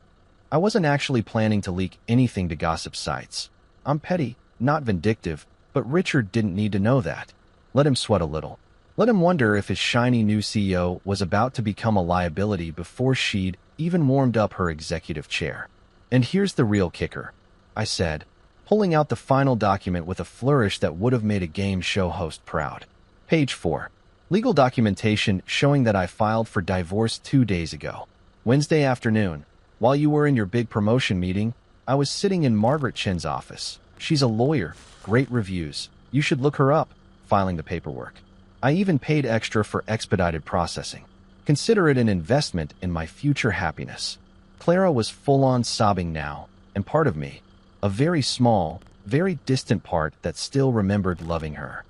I wasn't actually planning to leak anything to gossip sites. I'm petty, not vindictive, but Richard didn't need to know that. Let him sweat a little. Let him wonder if his shiny new CEO was about to become a liability before she'd even warmed up her executive chair. And here's the real kicker, I said, pulling out the final document with a flourish that would have made a game show host proud. Page 4. Legal documentation showing that I filed for divorce 2 days ago. Wednesday afternoon, while you were in your big promotion meeting, I was sitting in Margaret Chen's office. She's a lawyer, great reviews. You should look her up, filing the paperwork. I even paid extra for expedited processing. Consider it an investment in my future happiness. Clara was full-on sobbing now, and part of me, A very small, very distant part that still remembered loving her.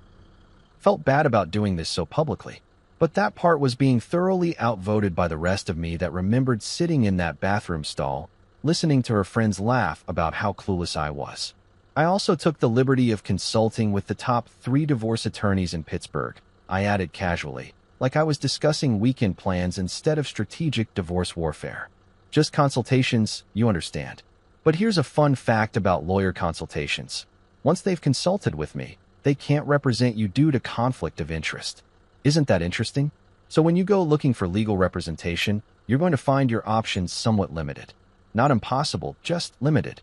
Felt bad about doing this so publicly, but that part was being thoroughly outvoted by the rest of me that remembered sitting in that bathroom stall, listening to her friends laugh about how clueless I was. I also took the liberty of consulting with the top 3 divorce attorneys in Pittsburgh, I added casually, like I was discussing weekend plans instead of strategic divorce warfare. Just consultations, you understand. But here's a fun fact about lawyer consultations. Once they've consulted with me, they can't represent you due to conflict of interest. Isn't that interesting? So when you go looking for legal representation, you're going to find your options somewhat limited. Not impossible, just limited.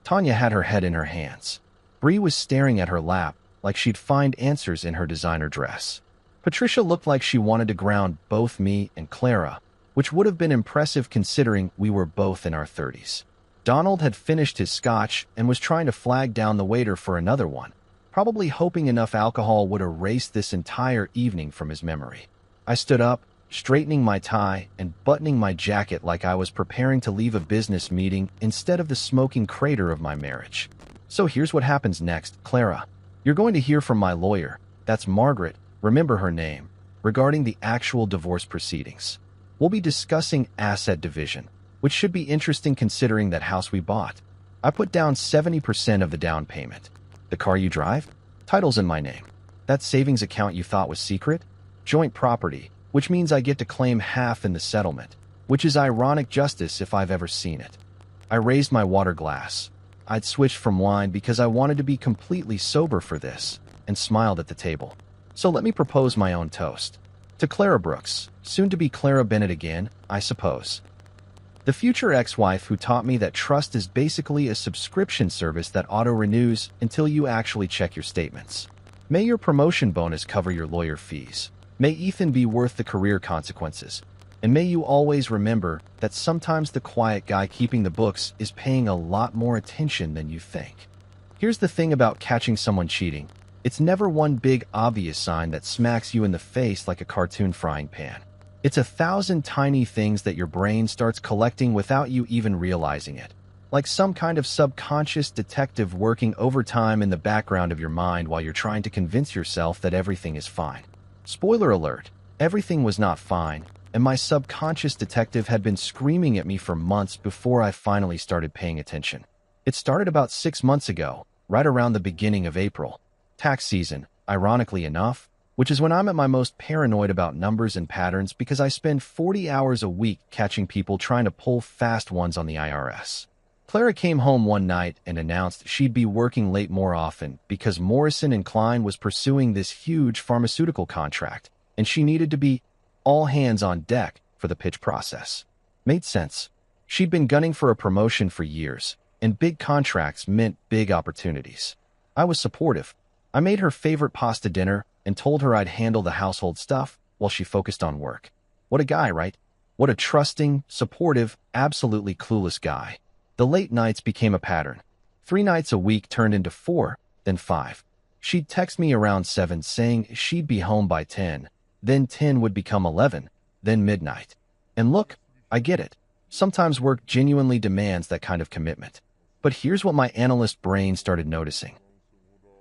Tanya had her head in her hands. Bree was staring at her lap like she'd find answers in her designer dress. Patricia looked like she wanted to ground both me and Clara, which would have been impressive considering we were both in our 30s. Donald had finished his scotch and was trying to flag down the waiter for another one, probably hoping enough alcohol would erase this entire evening from his memory. I stood up, straightening my tie and buttoning my jacket like I was preparing to leave a business meeting instead of the smoking crater of my marriage. So here's what happens next, Clara. You're going to hear from my lawyer, that's Margaret, remember her name, regarding the actual divorce proceedings. We'll be discussing asset division, which should be interesting considering that house we bought. I put down 70% of the down payment. The car you drive? Title's in my name. That savings account you thought was secret? Joint property, which means I get to claim half in the settlement, which is ironic justice if I've ever seen it. I raised my water glass. I'd switched from wine because I wanted to be completely sober for this, and smiled at the table. So let me propose my own toast. To Clara Brooks, soon to be Clara Bennett again, I suppose. The future ex-wife who taught me that trust is basically a subscription service that auto-renews until you actually check your statements. May your promotion bonus cover your lawyer fees. May Ethan be worth the career consequences. And may you always remember that sometimes the quiet guy keeping the books is paying a lot more attention than you think. Here's the thing about catching someone cheating. It's never one big obvious sign that smacks you in the face like a cartoon frying pan. It's 1,000 tiny things that your brain starts collecting without you even realizing it. Like some kind of subconscious detective working overtime in the background of your mind while you're trying to convince yourself that everything is fine. Spoiler alert, everything was not fine, and my subconscious detective had been screaming at me for months before I finally started paying attention. It started about 6 months ago, right around the beginning of April. Tax season, ironically enough, which is when I'm at my most paranoid about numbers and patterns because I spend 40 hours a week catching people trying to pull fast ones on the IRS. Clara came home one night and announced she'd be working late more often because Morrison & Klein was pursuing this huge pharmaceutical contract, and she needed to be all hands on deck for the pitch process. Made sense. She'd been gunning for a promotion for years, and big contracts meant big opportunities. I was supportive. I made her favorite pasta dinner and told her I'd handle the household stuff while she focused on work. What a guy, right? What a trusting, supportive, absolutely clueless guy. The late nights became a pattern. 3 nights a week turned into 4, then 5. She'd text me around 7 saying she'd be home by 10. Then 10 would become 11, then midnight. And look, I get it. Sometimes work genuinely demands that kind of commitment. But here's what my analyst brain started noticing.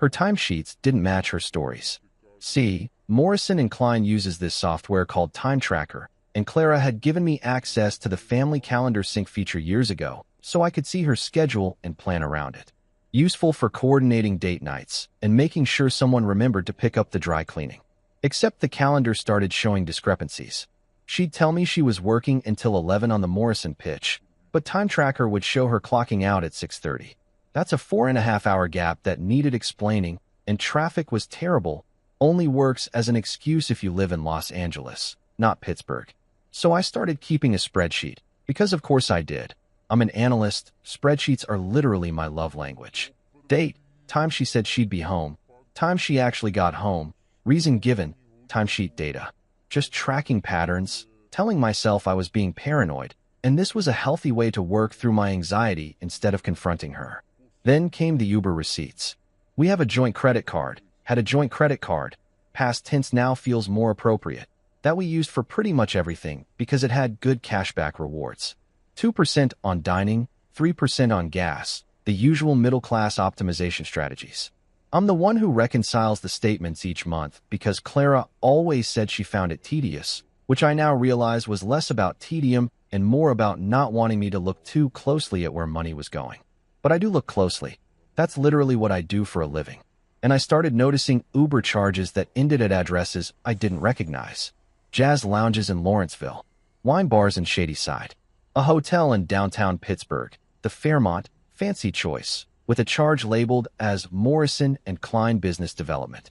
Her timesheets didn't match her stories. See, Morrison & Klein uses this software called Time Tracker, and Clara had given me access to the family calendar sync feature years ago, so I could see her schedule and plan around it. Useful for coordinating date nights and making sure someone remembered to pick up the dry cleaning. Except the calendar started showing discrepancies. She'd tell me she was working until 11 on the Morrison pitch, but Time Tracker would show her clocking out at 6:30. That's a 4.5-hour gap that needed explaining, and traffic was terrible. Only works as an excuse if you live in Los Angeles, not Pittsburgh. So I started keeping a spreadsheet, because of course I did. I'm an analyst. Spreadsheets are literally my love language. Date, time she said she'd be home, time she actually got home, reason given, timesheet data. Just tracking patterns, telling myself I was being paranoid, and this was a healthy way to work through my anxiety instead of confronting her. Then came the Uber receipts. We have a joint credit card, had a joint credit card. Past tense now feels more appropriate. That we used for pretty much everything because it had good cashback rewards. 2% on dining, 3% on gas, the usual middle-class optimization strategies. I'm the one who reconciles the statements each month because Clara always said she found it tedious, which I now realize was less about tedium and more about not wanting me to look too closely at where money was going. But I do look closely. That's literally what I do for a living. And I started noticing Uber charges that ended at addresses I didn't recognize. Jazz lounges in Lawrenceville, wine bars in Shadyside, a hotel in downtown Pittsburgh, the Fairmont, fancy choice, with a charge labeled as Morrison and Klein Business Development.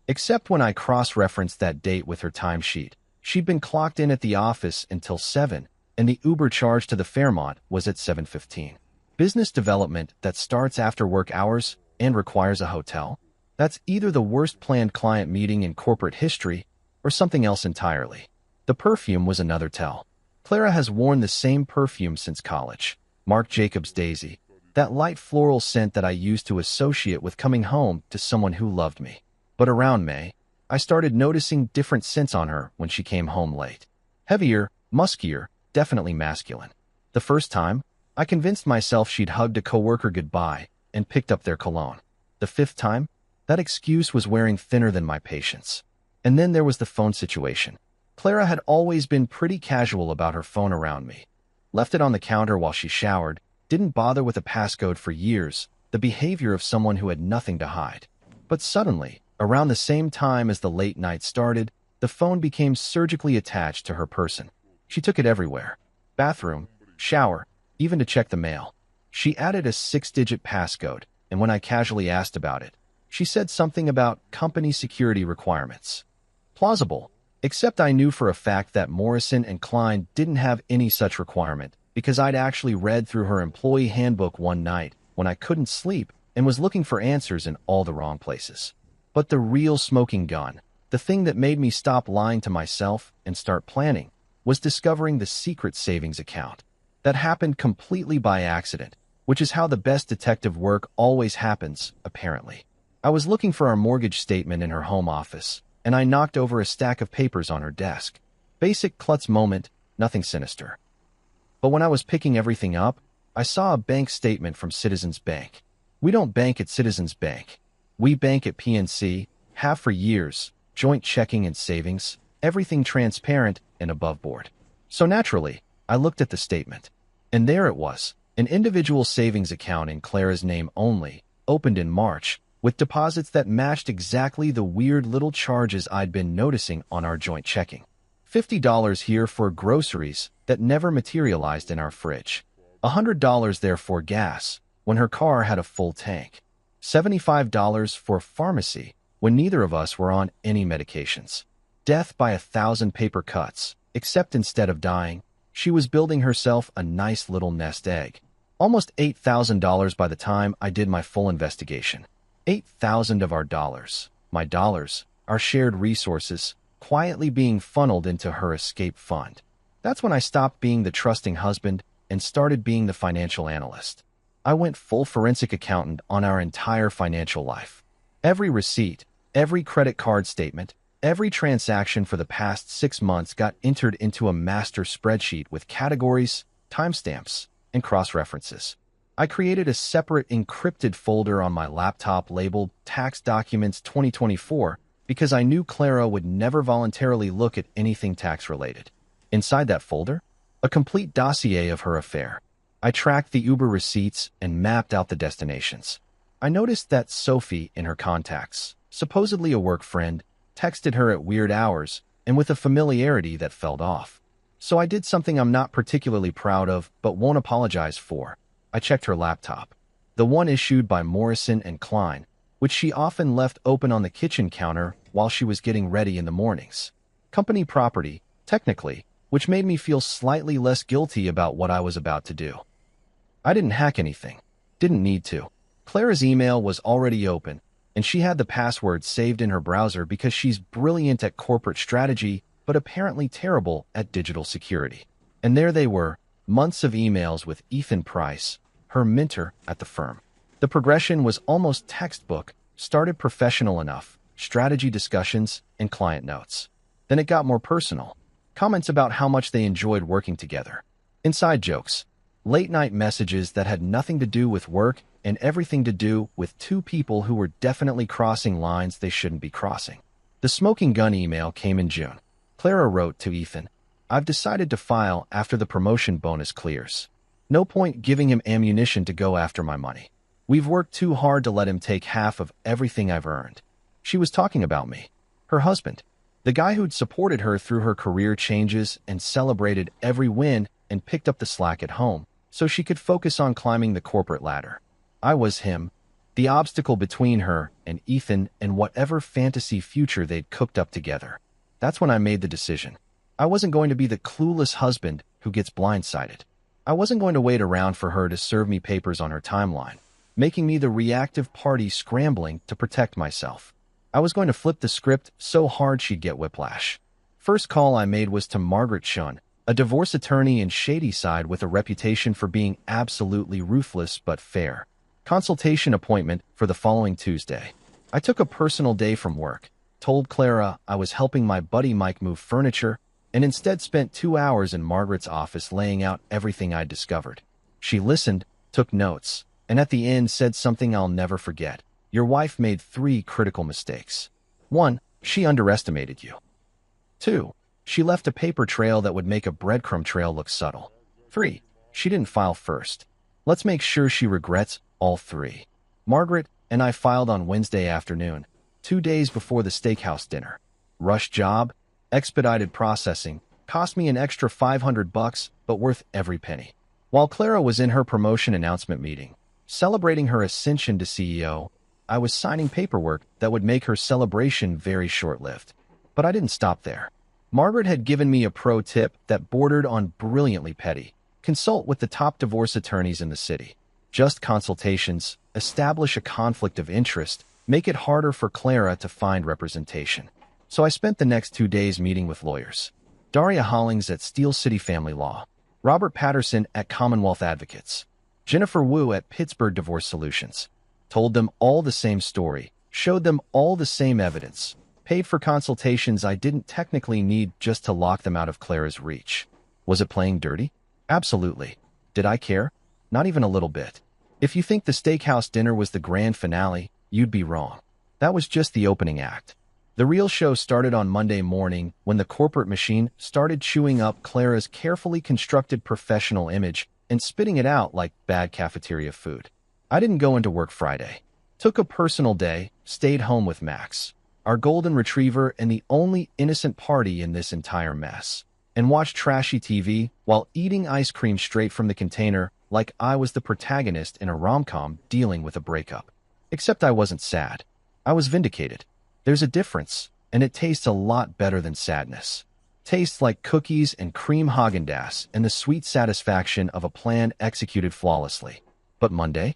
Except when I cross-referenced that date with her timesheet, she'd been clocked in at the office until 7, and the Uber charge to the Fairmont was at 7:15. Business development that starts after work hours and requires a hotel? That's either the worst planned client meeting in corporate history or something else entirely. The perfume was another tell. Clara has worn the same perfume since college, Marc Jacobs Daisy, that light floral scent that I used to associate with coming home to someone who loved me. But around May, I started noticing different scents on her when she came home late. Heavier, muskier, definitely masculine. The first time, I convinced myself she'd hugged a coworker goodbye and picked up their cologne. The fifth time, that excuse was wearing thinner than my patience. And then there was the phone situation. Clara had always been pretty casual about her phone around me. Left it on the counter while she showered, didn't bother with a passcode for years, the behavior of someone who had nothing to hide. But suddenly, around the same time as the late night started, the phone became surgically attached to her person. She took it everywhere. Bathroom, shower, even to check the mail. She added a 6-digit passcode, and when I casually asked about it, she said something about company security requirements. Plausible, except I knew for a fact that Morrison and Klein didn't have any such requirement because I'd actually read through her employee handbook one night when I couldn't sleep and was looking for answers in all the wrong places. But the real smoking gun, the thing that made me stop lying to myself and start planning, was discovering the secret savings account. That happened completely by accident, which is how the best detective work always happens, apparently. I was looking for our mortgage statement in her home office, and I knocked over a stack of papers on her desk. Basic klutz moment, nothing sinister. But when I was picking everything up, I saw a bank statement from Citizens Bank. We don't bank at Citizens Bank. We bank at PNC, have for years, joint checking and savings, everything transparent and above board. So naturally, I looked at the statement. And there it was, an individual savings account in Clara's name only, opened in March, with deposits that matched exactly the weird little charges I'd been noticing on our joint checking. $50 here for groceries that never materialized in our fridge. $100 there for gas, when her car had a full tank. $75 for pharmacy, when neither of us were on any medications. Death by 1,000 paper cuts, except instead of dying, she was building herself a nice little nest egg. Almost $8,000 by the time I did my full investigation. 8,000 of our dollars, my dollars, our shared resources, quietly being funneled into her escape fund. That's when I stopped being the trusting husband and started being the financial analyst. I went full forensic accountant on our entire financial life. Every receipt, every credit card statement, every transaction for the past 6 months got entered into a master spreadsheet with categories, timestamps, and cross-references. I created a separate encrypted folder on my laptop labeled Tax Documents 2024 because I knew Clara would never voluntarily look at anything tax-related. Inside that folder, a complete dossier of her affair. I tracked the Uber receipts and mapped out the destinations. I noticed that Sophie in her contacts, supposedly a work friend, texted her at weird hours and with a familiarity that felt off. So I did something I'm not particularly proud of but won't apologize for. I checked her laptop, the one issued by Morrison and Klein, which she often left open on the kitchen counter while she was getting ready in the mornings. Company property, technically, which made me feel slightly less guilty about what I was about to do. I didn't hack anything. Didn't need to. Clara's email was already open, and she had the password saved in her browser because she's brilliant at corporate strategy but apparently terrible at digital security. And there they were, months of emails with Ethan Price, her mentor at the firm. The progression was almost textbook, started professional enough, strategy discussions, and client notes. Then it got more personal. Comments about how much they enjoyed working together. Inside jokes. Late-night messages that had nothing to do with work and everything to do with two people who were definitely crossing lines they shouldn't be crossing. The smoking gun email came in June. Clara wrote to Ethan, "I've decided to file after the promotion bonus clears. No point giving him ammunition to go after my money. We've worked too hard to let him take half of everything I've earned." She was talking about me, her husband, the guy who'd supported her through her career changes and celebrated every win and picked up the slack at home so she could focus on climbing the corporate ladder. I was him, the obstacle between her and Ethan and whatever fantasy future they'd cooked up together. That's when I made the decision. I wasn't going to be the clueless husband who gets blindsided. I wasn't going to wait around for her to serve me papers on her timeline, making me the reactive party scrambling to protect myself. I was going to flip the script so hard she'd get whiplash. First call I made was to Margaret Shun, a divorce attorney in Shadyside with a reputation for being absolutely ruthless but fair. Consultation appointment for the following Tuesday. I took a personal day from work, told Clara I was helping my buddy Mike move furniture, and instead spent 2 hours in Margaret's office laying out everything I'd discovered. She listened, took notes, and at the end said something I'll never forget. "Your wife made 3 critical mistakes. 1. She underestimated you. 2. She left a paper trail that would make a breadcrumb trail look subtle. 3. She didn't file first. Let's make sure she regrets all 3. Margaret and I filed on Wednesday afternoon, 2 days before the steakhouse dinner. Rush job, expedited processing, cost me an extra $500, but worth every penny. While Clara was in her promotion announcement meeting, celebrating her ascension to CEO, I was signing paperwork that would make her celebration very short-lived. But I didn't stop there. Margaret had given me a pro tip that bordered on brilliantly petty. Consult with the top divorce attorneys in the city. Just consultations, establish a conflict of interest, make it harder for Clara to find representation. So I spent the next 2 days meeting with lawyers. Daria Hollings at Steel City Family Law, Robert Patterson at Commonwealth Advocates, Jennifer Wu at Pittsburgh Divorce Solutions. Told them all the same story, showed them all the same evidence, paid for consultations I didn't technically need just to lock them out of Clara's reach. Was it playing dirty? Absolutely. Did I care? Not even a little bit. If you think the steakhouse dinner was the grand finale, you'd be wrong. That was just the opening act. The real show started on Monday morning when the corporate machine started chewing up Clara's carefully constructed professional image and spitting it out like bad cafeteria food. I didn't go into work Friday. Took a personal day, stayed home with Max, our golden retriever and the only innocent party in this entire mess, and watched trashy TV while eating ice cream straight from the container like I was the protagonist in a rom-com dealing with a breakup. Except I wasn't sad. I was vindicated. There's a difference, and it tastes a lot better than sadness. Tastes like cookies and cream Haagen-Dazs and the sweet satisfaction of a plan executed flawlessly. But Monday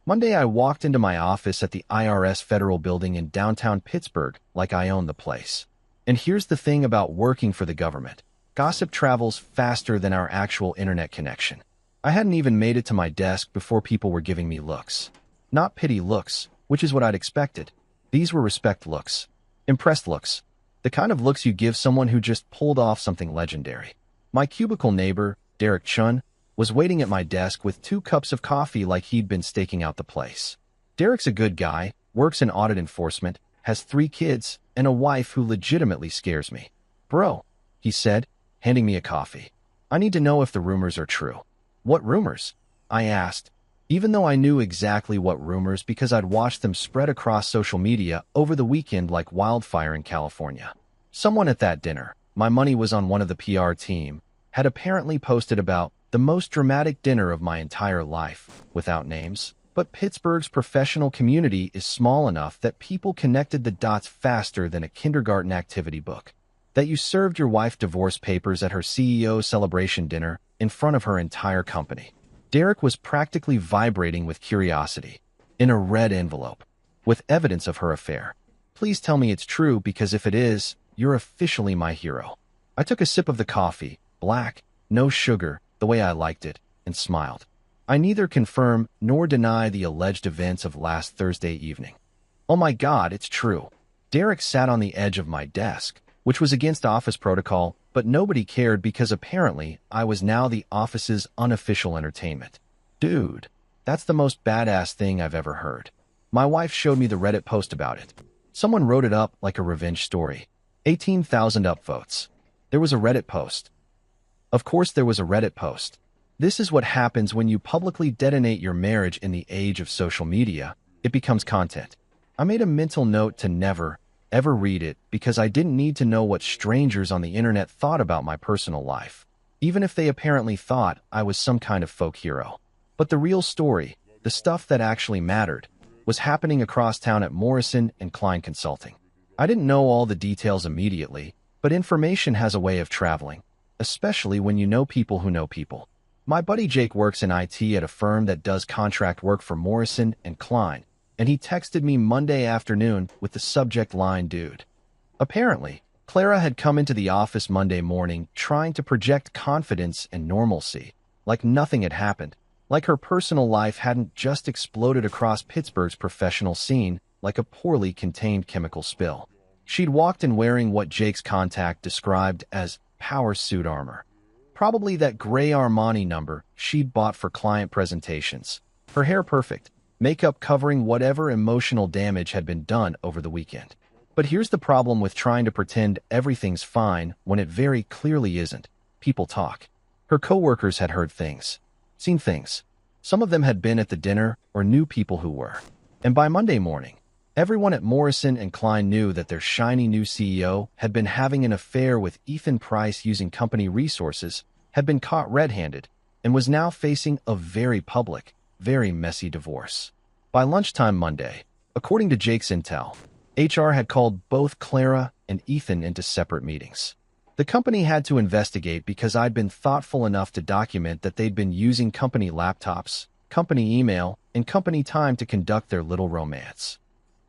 I walked into my office at the IRS federal building in downtown Pittsburgh like I owned the place. And here's the thing about working for the government. Gossip travels faster than our actual internet connection. I hadn't even made it to my desk before people were giving me looks. Not pity looks, which is what I'd expected. These were respect looks. Impressed looks. The kind of looks you give someone who just pulled off something legendary. My cubicle neighbor, Derek Chun, was waiting at my desk with 2 cups of coffee like he'd been staking out the place. Derek's a good guy, works in audit enforcement, has 3 kids, and a wife who legitimately scares me. "Bro," he said, handing me a coffee. "I need to know if the rumors are true." "What rumors?" I asked, even though I knew exactly what rumors because I'd watched them spread across social media over the weekend like wildfire in California. Someone at that dinner, my money was on one of the PR team, had apparently posted about the most dramatic dinner of my entire life, without names. But Pittsburgh's professional community is small enough that people connected the dots faster than a kindergarten activity book. That you served your wife divorce papers at her CEO celebration dinner in front of her entire company. Derek was practically vibrating with curiosity, in a red envelope, with evidence of her affair. "Please tell me it's true, because if it is, you're officially my hero." I took a sip of the coffee, black, no sugar, the way I liked it, and smiled. I neither confirm nor deny the alleged events of last Thursday evening. "Oh my God, it's true." Derek sat on the edge of my desk, which was against office protocol, but nobody cared because apparently I was now the office's unofficial entertainment. Dude, that's the most badass thing I've ever heard. My wife showed me the Reddit post about it. Someone wrote it up like a revenge story. 18,000 upvotes. There was a Reddit post. Of course there was a Reddit post. This is what happens when you publicly detonate your marriage in the age of social media. It becomes content. I made a mental note to never, ever read it because I didn't need to know what strangers on the internet thought about my personal life, even if they apparently thought I was some kind of folk hero. But the real story, the stuff that actually mattered, was happening across town at Morrison & Klein Consulting. I didn't know all the details immediately, but information has a way of traveling, especially when you know people who know people. My buddy Jake works in IT at a firm that does contract work for Morrison & Klein, and he texted me Monday afternoon with the subject line, "Dude." Apparently, Clara had come into the office Monday morning trying to project confidence and normalcy, like nothing had happened, like her personal life hadn't just exploded across Pittsburgh's professional scene like a poorly contained chemical spill. She'd walked in wearing what Jake's contact described as power suit armor. Probably that gray Armani number she'd bought for client presentations. Her hair perfect, makeup covering whatever emotional damage had been done over the weekend. But here's the problem with trying to pretend everything's fine when it very clearly isn't. People talk. Her coworkers had heard things, seen things. Some of them had been at the dinner or knew people who were. And by Monday morning, everyone at Morrison & Klein knew that their shiny new CEO had been having an affair with Ethan Price using company resources, had been caught red-handed, and was now facing a very public, very messy divorce. By lunchtime Monday, according to Jake's intel, HR had called both Clara and Ethan into separate meetings. The company had to investigate because I'd been thoughtful enough to document that they'd been using company laptops, company email, and company time to conduct their little romance.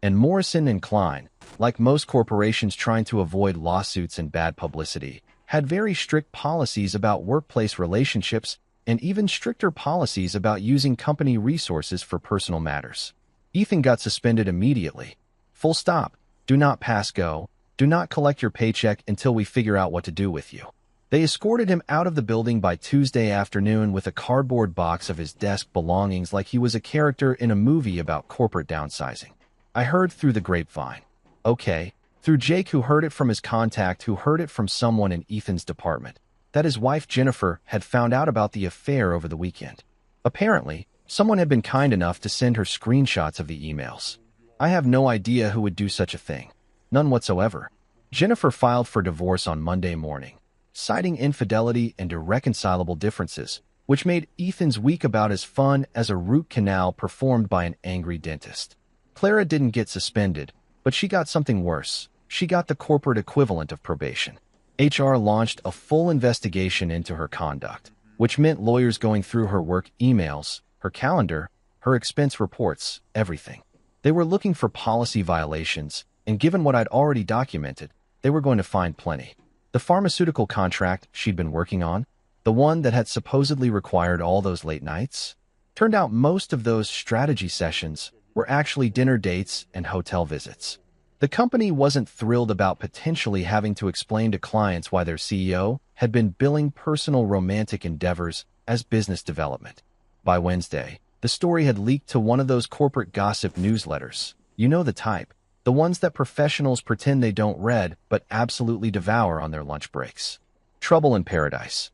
And Morrison & Klein, like most corporations trying to avoid lawsuits and bad publicity, had very strict policies about workplace relationships and even stricter policies about using company resources for personal matters. Ethan got suspended immediately. Full stop. Do not pass go. Do not collect your paycheck until we figure out what to do with you. They escorted him out of the building by Tuesday afternoon with a cardboard box of his desk belongings like he was a character in a movie about corporate downsizing. I heard through the grapevine. Okay. Through Jake, who heard it from his contact, who heard it from someone in Ethan's department, that his wife Jennifer had found out about the affair over the weekend. Apparently, someone had been kind enough to send her screenshots of the emails. I have no idea who would do such a thing. None whatsoever. Jennifer filed for divorce on Monday morning, citing infidelity and irreconcilable differences, which made Ethan's week about as fun as a root canal performed by an angry dentist. Clara didn't get suspended, but she got something worse. She got the corporate equivalent of probation. HR launched a full investigation into her conduct, which meant lawyers going through her work emails, her calendar, her expense reports, everything. They were looking for policy violations, and given what I'd already documented, they were going to find plenty. The pharmaceutical contract she'd been working on, the one that had supposedly required all those late nights, turned out most of those strategy sessions were actually dinner dates and hotel visits. The company wasn't thrilled about potentially having to explain to clients why their CEO had been billing personal romantic endeavors as business development. By Wednesday, the story had leaked to one of those corporate gossip newsletters. You know the type. The ones that professionals pretend they don't read but absolutely devour on their lunch breaks. Trouble in Paradise.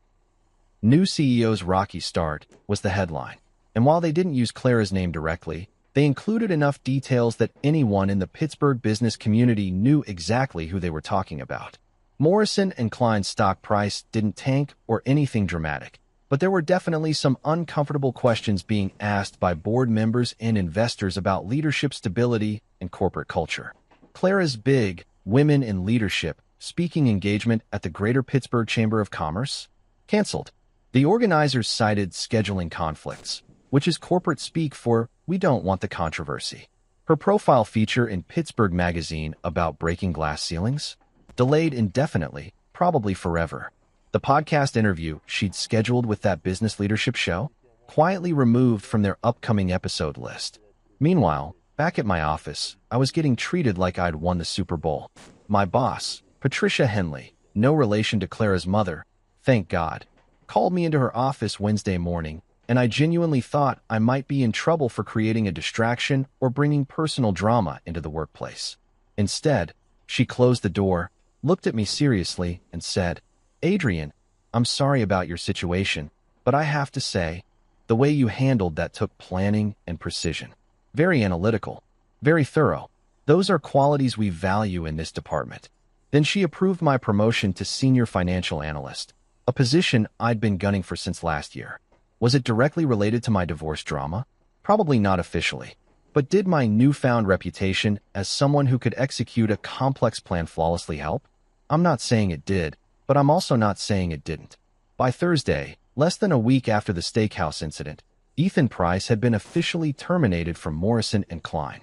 New CEO's rocky start was the headline. And while they didn't use Clara's name directly, they included enough details that anyone in the Pittsburgh business community knew exactly who they were talking about. Morrison & Klein's stock price didn't tank or anything dramatic, but there were definitely some uncomfortable questions being asked by board members and investors about leadership stability and corporate culture. Clara's big Women in Leadership speaking engagement at the Greater Pittsburgh Chamber of Commerce canceled. The organizers cited scheduling conflicts, which is corporate speak for "we don't want the controversy." Her profile feature in Pittsburgh Magazine about breaking glass ceilings delayed indefinitely, probably forever. The podcast interview she'd scheduled with that business leadership show quietly removed from their upcoming episode list. Meanwhile, back at my office, I was getting treated like I'd won the Super Bowl. My boss, Patricia Henley, no relation to Clara's mother, thank God, called me into her office Wednesday morning, and I genuinely thought I might be in trouble for creating a distraction or bringing personal drama into the workplace. Instead, she closed the door, looked at me seriously, and said, "Adrian, I'm sorry about your situation, but I have to say, the way you handled that took planning and precision. Very analytical, very thorough. Those are qualities we value in this department." Then she approved my promotion to senior financial analyst, a position I'd been gunning for since last year. Was it directly related to my divorce drama? Probably not officially. But did my newfound reputation as someone who could execute a complex plan flawlessly help? I'm not saying it did, but I'm also not saying it didn't. By Thursday, less than a week after the steakhouse incident, Ethan Price had been officially terminated from Morrison & Klein.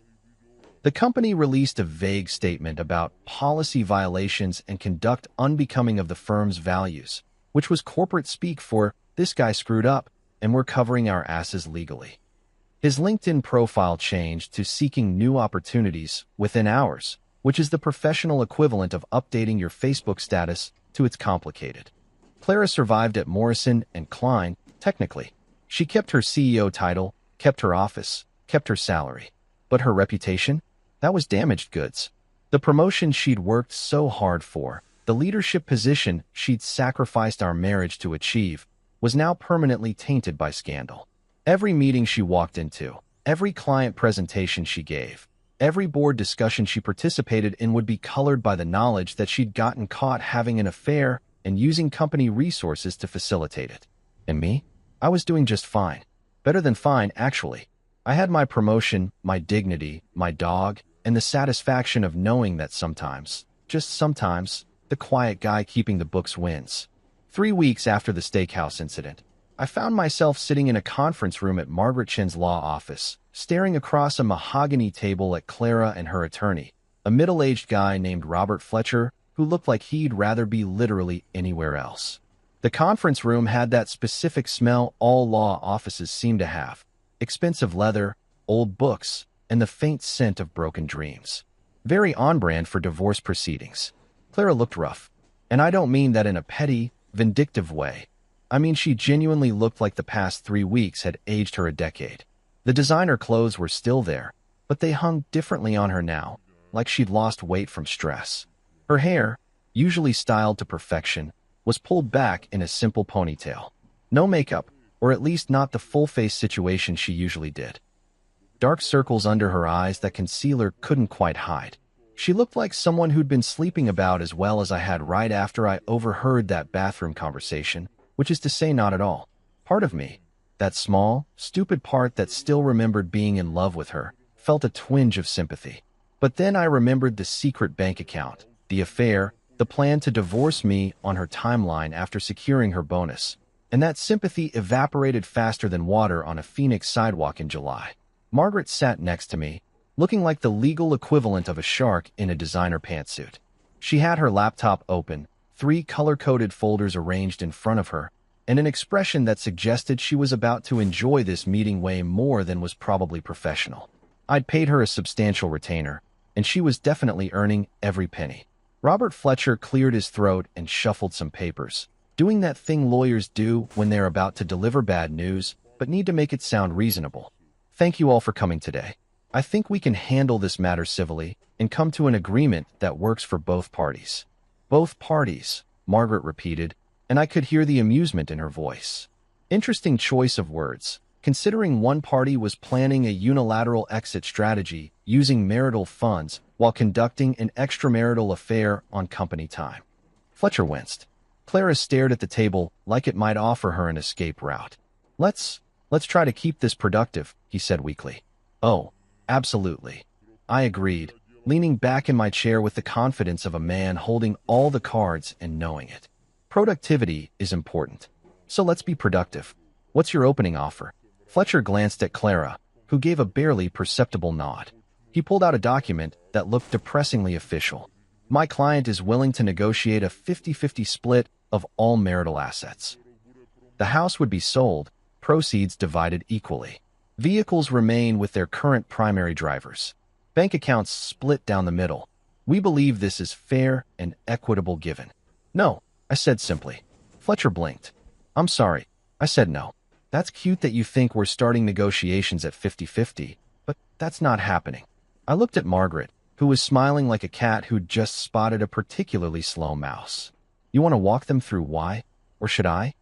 The company released a vague statement about policy violations and conduct unbecoming of the firm's values, which was corporate speak for, "This guy screwed up, and we're covering our asses legally." His LinkedIn profile changed to "seeking new opportunities" within hours, which is the professional equivalent of updating your Facebook status to "it's complicated." Clara survived at Morrison & Klein, technically. She kept her CEO title, kept her office, kept her salary. But her reputation? That was damaged goods. The promotion she'd worked so hard for, the leadership position she'd sacrificed our marriage to achieve, was now permanently tainted by scandal. Every meeting she walked into, every client presentation she gave, every board discussion she participated in would be colored by the knowledge that she'd gotten caught having an affair and using company resources to facilitate it. And me? I was doing just fine. Better than fine, actually. I had my promotion, my dignity, my dog, and the satisfaction of knowing that sometimes, just sometimes, the quiet guy keeping the books wins. 3 weeks after the steakhouse incident, I found myself sitting in a conference room at Margaret Chen's law office, staring across a mahogany table at Clara and her attorney, a middle-aged guy named Robert Fletcher, who looked like he'd rather be literally anywhere else. The conference room had that specific smell all law offices seem to have: expensive leather, old books, and the faint scent of broken dreams. Very on-brand for divorce proceedings. Clara looked rough, and I don't mean that in a petty, vindictive way. I mean she genuinely looked like the past 3 weeks had aged her a decade. The designer clothes were still there, but they hung differently on her now, like she'd lost weight from stress. Her hair, usually styled to perfection, was pulled back in a simple ponytail. No makeup, or at least not the full-face situation she usually did. Dark circles under her eyes that concealer couldn't quite hide. She looked like someone who'd been sleeping about as well as I had right after I overheard that bathroom conversation, which is to say not at all. Part of me, that small, stupid part that still remembered being in love with her, felt a twinge of sympathy. But then I remembered the secret bank account, the affair, the plan to divorce me on her timeline after securing her bonus, and that sympathy evaporated faster than water on a Phoenix sidewalk in July. Margaret sat next to me, looking like the legal equivalent of a shark in a designer pantsuit. She had her laptop open, 3 color-coded folders arranged in front of her, and an expression that suggested she was about to enjoy this meeting way more than was probably professional. I'd paid her a substantial retainer, and she was definitely earning every penny. Robert Fletcher cleared his throat and shuffled some papers, doing that thing lawyers do when they're about to deliver bad news, but need to make it sound reasonable. "Thank you all for coming today. I think we can handle this matter civilly and come to an agreement that works for both parties." "Both parties," Margaret repeated, and I could hear the amusement in her voice. Interesting choice of words, considering one party was planning a unilateral exit strategy using marital funds while conducting an extramarital affair on company time. Fletcher winced. Clara stared at the table like it might offer her an escape route. Let's try to keep this productive," he said weakly. "Oh, absolutely." I agreed, leaning back in my chair with the confidence of a man holding all the cards and knowing it. Productivity is important. So let's be productive. What's your opening offer? Fletcher glanced at Clara, who gave a barely perceptible nod. He pulled out a document that looked depressingly official. "My client is willing to negotiate a 50-50 split of all marital assets. The house would be sold, proceeds divided equally. Vehicles remain with their current primary drivers. Bank accounts split down the middle. We believe this is fair and equitable given." No, I said simply. Fletcher blinked. I'm sorry. I said no. That's cute that you think we're starting negotiations at 50-50, but that's not happening. I looked at Margaret, who was smiling like a cat who'd just spotted a particularly slow mouse. You want to walk them through why? Or should I?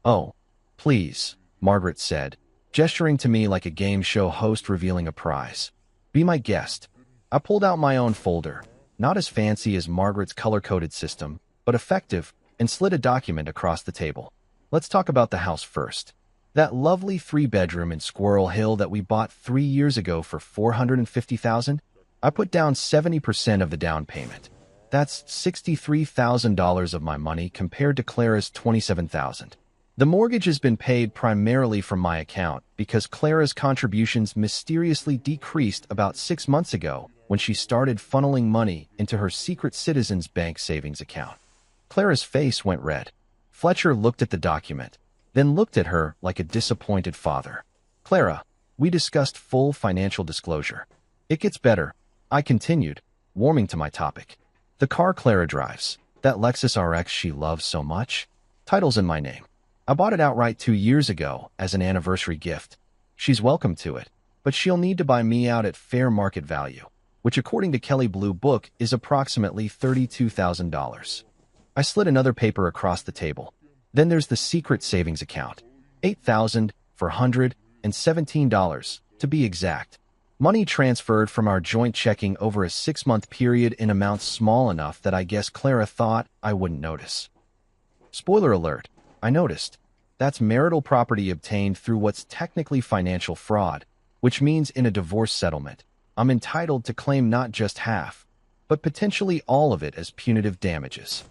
Oh, please, Margaret said, gesturing to me like a game show host revealing a prize. Be my guest. I pulled out my own folder, not as fancy as Margaret's color-coded system, but effective, and slid a document across the table. Let's talk about the house first. That lovely 3-bedroom in Squirrel Hill that we bought 3 years ago for $450,000? I put down 70% of the down payment. That's $63,000 of my money compared to Clara's $27,000. The mortgage has been paid primarily from my account because Clara's contributions mysteriously decreased about 6 months ago when she started funneling money into her secret Citizens Bank savings account. Clara's face went red. Fletcher looked at the document, then looked at her like a disappointed father. Clara, we discussed full financial disclosure. It gets better, I continued, warming to my topic. The car Clara drives, that Lexus RX she loves so much, title's in my name. I bought it outright 2 years ago as an anniversary gift. She's welcome to it, but she'll need to buy me out at fair market value, which according to Kelley Blue Book is approximately $32,000. I slid another paper across the table. Then there's the secret savings account, $8,417 to be exact. Money transferred from our joint checking over a 6-month period in amounts small enough that I guess Clara thought I wouldn't notice. Spoiler alert, I noticed. That's marital property obtained through what's technically financial fraud, which means in a divorce settlement, I'm entitled to claim not just half, but potentially all of it as punitive damages.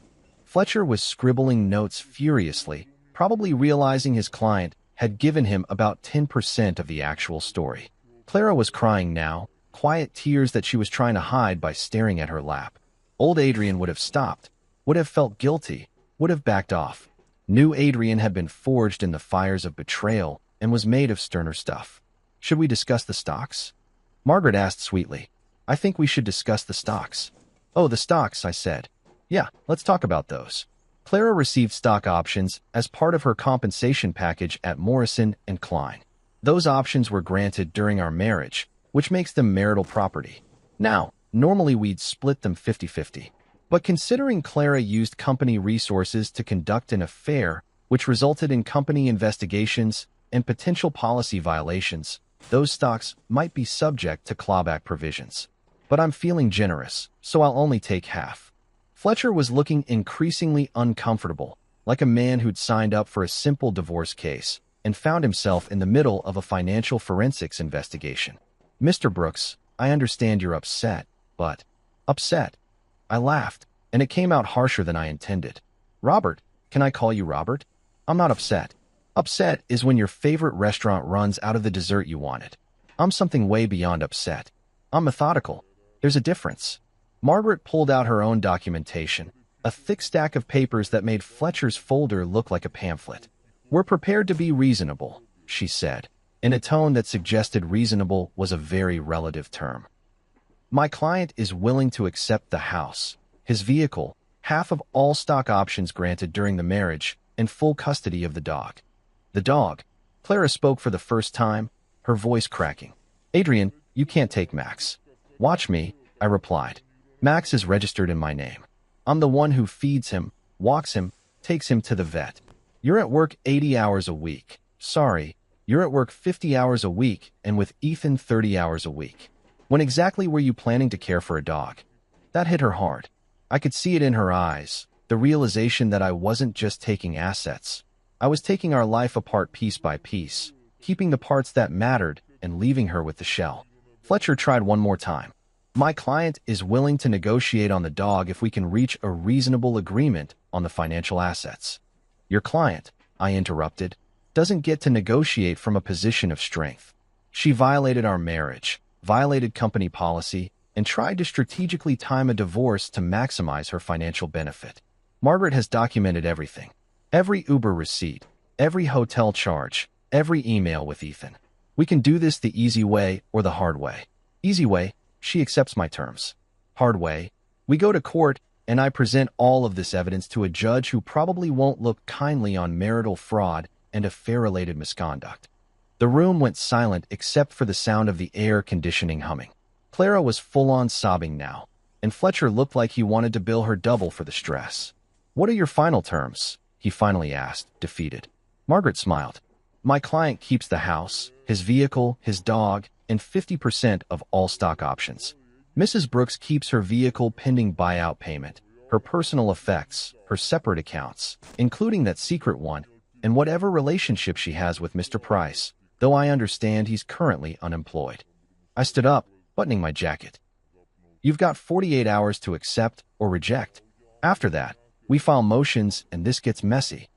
Fletcher was scribbling notes furiously, probably realizing his client had given him about 10% of the actual story. Clara was crying now, quiet tears that she was trying to hide by staring at her lap. Old Adrian would have stopped, would have felt guilty, would have backed off. New Adrian had been forged in the fires of betrayal and was made of sterner stuff. Should we discuss the stocks? Margaret asked sweetly. I think we should discuss the stocks. Oh, the stocks, I said. Yeah, let's talk about those. Clara received stock options as part of her compensation package at Morrison & Klein. Those options were granted during our marriage, which makes them marital property. Now, normally we'd split them 50-50. But considering Clara used company resources to conduct an affair, which resulted in company investigations and potential policy violations, those stocks might be subject to clawback provisions. But I'm feeling generous, so I'll only take half. Fletcher was looking increasingly uncomfortable, like a man who'd signed up for a simple divorce case and found himself in the middle of a financial forensics investigation. Mr. Brooks, I understand you're upset, but... Upset? I laughed, and it came out harsher than I intended. Robert, can I call you Robert? I'm not upset. Upset is when your favorite restaurant runs out of the dessert you wanted. I'm something way beyond upset. I'm methodical. There's a difference. Margaret pulled out her own documentation, a thick stack of papers that made Fletcher's folder look like a pamphlet. We're prepared to be reasonable, she said, in a tone that suggested reasonable was a very relative term. My client is willing to accept the house, his vehicle, half of all stock options granted during the marriage, and full custody of the dog. The dog. Clara spoke for the first time, her voice cracking. Adrian, you can't take Max. Watch me, I replied. Max is registered in my name. I'm the one who feeds him, walks him, takes him to the vet. You're at work 80 hours a week. Sorry, you're at work 50 hours a week and with Ethan 30 hours a week. When exactly were you planning to care for a dog? That hit her hard. I could see it in her eyes, the realization that I wasn't just taking assets. I was taking our life apart piece by piece, keeping the parts that mattered and leaving her with the shell. Fletcher tried one more time. My client is willing to negotiate on the dog if we can reach a reasonable agreement on the financial assets. Your client, I interrupted, doesn't get to negotiate from a position of strength. She violated our marriage, violated company policy, and tried to strategically time a divorce to maximize her financial benefit. Margaret has documented everything. Every Uber receipt, every hotel charge, every email with Ethan. We can do this the easy way or the hard way. Easy way, she accepts my terms. Hard way, we go to court and I present all of this evidence to a judge who probably won't look kindly on marital fraud and affair-related misconduct. The room went silent except for the sound of the air conditioning humming. Clara was full-on sobbing now, and Fletcher looked like he wanted to bill her double for the stress. "What are your final terms?" he finally asked, defeated. Margaret smiled. "My client keeps the house, his vehicle, his dog, and 50% of all stock options. Mrs. Brooks keeps her vehicle pending buyout payment, her personal effects, her separate accounts, including that secret one, and whatever relationship she has with Mr. Price, though I understand he's currently unemployed." I stood up, buttoning my jacket. "You've got 48 hours to accept or reject. After that, we file motions and this gets messy."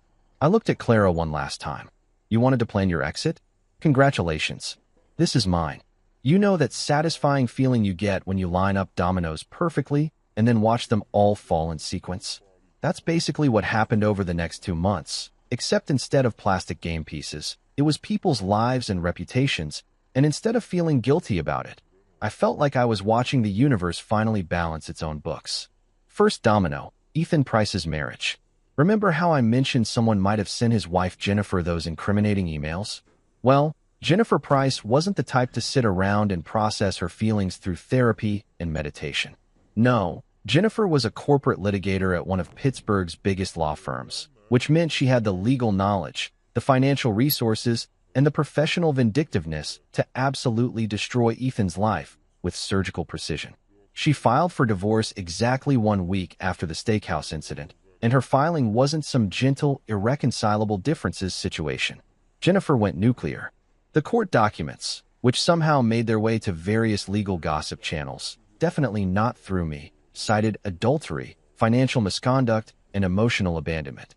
I looked at Clara one last time. "You wanted to plan your exit? Congratulations. This is mine. You know that satisfying feeling you get when you line up dominoes perfectly and then watch them all fall in sequence? That's basically what happened over the next 2 months, except instead of plastic game pieces, it was people's lives and reputations, and instead of feeling guilty about it, I felt like I was watching the universe finally balance its own books. First domino, Ethan Price's marriage. Remember how I mentioned someone might have sent his wife Jennifer those incriminating emails? Well, Jennifer Price wasn't the type to sit around and process her feelings through therapy and meditation. No, Jennifer was a corporate litigator at one of Pittsburgh's biggest law firms, which meant she had the legal knowledge, the financial resources, and the professional vindictiveness to absolutely destroy Ethan's life with surgical precision. She filed for divorce exactly 1 week after the steakhouse incident, and her filing wasn't some gentle, irreconcilable differences situation. Jennifer went nuclear. The court documents, which somehow made their way to various legal gossip channels, definitely not through me, cited adultery, financial misconduct, and emotional abandonment.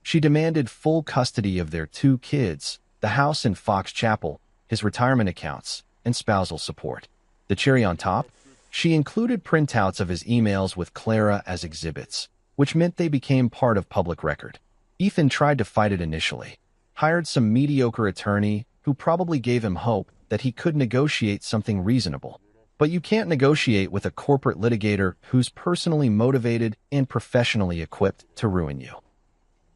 She demanded full custody of their 2 kids, the house in Fox Chapel, his retirement accounts, and spousal support. The cherry on top? She included printouts of his emails with Clara as exhibits, which meant they became part of public record. Ethan tried to fight it initially, hired some mediocre attorney who probably gave him hope that he could negotiate something reasonable. But you can't negotiate with a corporate litigator who's personally motivated and professionally equipped to ruin you.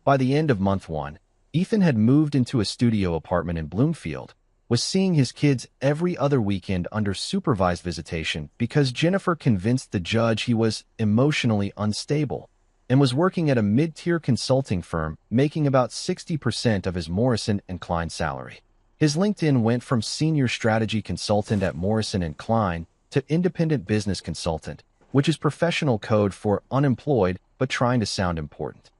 By the end of month 1, Ethan had moved into a studio apartment in Bloomfield, was seeing his kids every other weekend under supervised visitation because Jennifer convinced the judge he was emotionally unstable, and was working at a mid-tier consulting firm making about 60% of his Morrison & Klein salary. His LinkedIn went from senior strategy consultant at Morrison & Klein to independent business consultant, which is professional code for unemployed but trying to sound important.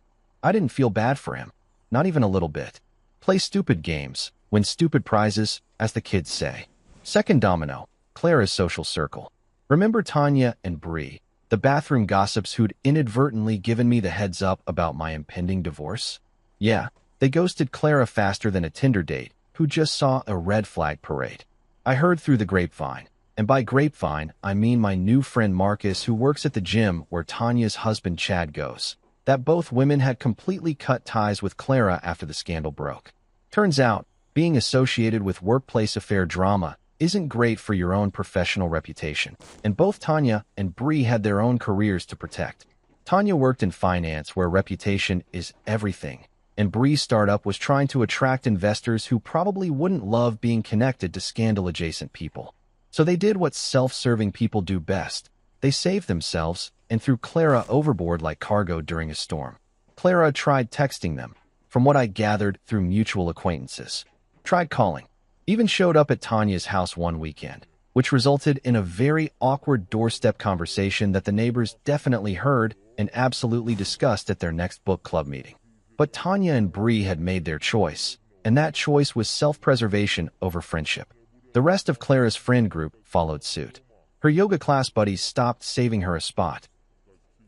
I didn't feel bad for him. Not even a little bit. Play stupid games, win stupid prizes, as the kids say. Second domino, Clara's social circle. Remember Tanya and Bree, the bathroom gossips who'd inadvertently given me the heads up about my impending divorce? Yeah, they ghosted Clara faster than a Tinder date, who just saw a red flag parade. I heard through the grapevine, and by grapevine, I mean my new friend Marcus who works at the gym where Tanya's husband Chad goes, that both women had completely cut ties with Clara after the scandal broke. Turns out, being associated with workplace affair drama isn't great for your own professional reputation, and both Tanya and Bree had their own careers to protect. Tanya worked in finance where reputation is everything, and Bree's startup was trying to attract investors who probably wouldn't love being connected to scandal-adjacent people. So they did what self-serving people do best. They saved themselves and threw Clara overboard like cargo during a storm. Clara tried texting them, from what I gathered through mutual acquaintances. Tried calling. Even showed up at Tanya's house one weekend, which resulted in a very awkward doorstep conversation that the neighbors definitely heard and absolutely discussed at their next book club meeting. But Tanya and Bree had made their choice, and that choice was self-preservation over friendship. The rest of Clara's friend group followed suit. Her yoga class buddies stopped saving her a spot.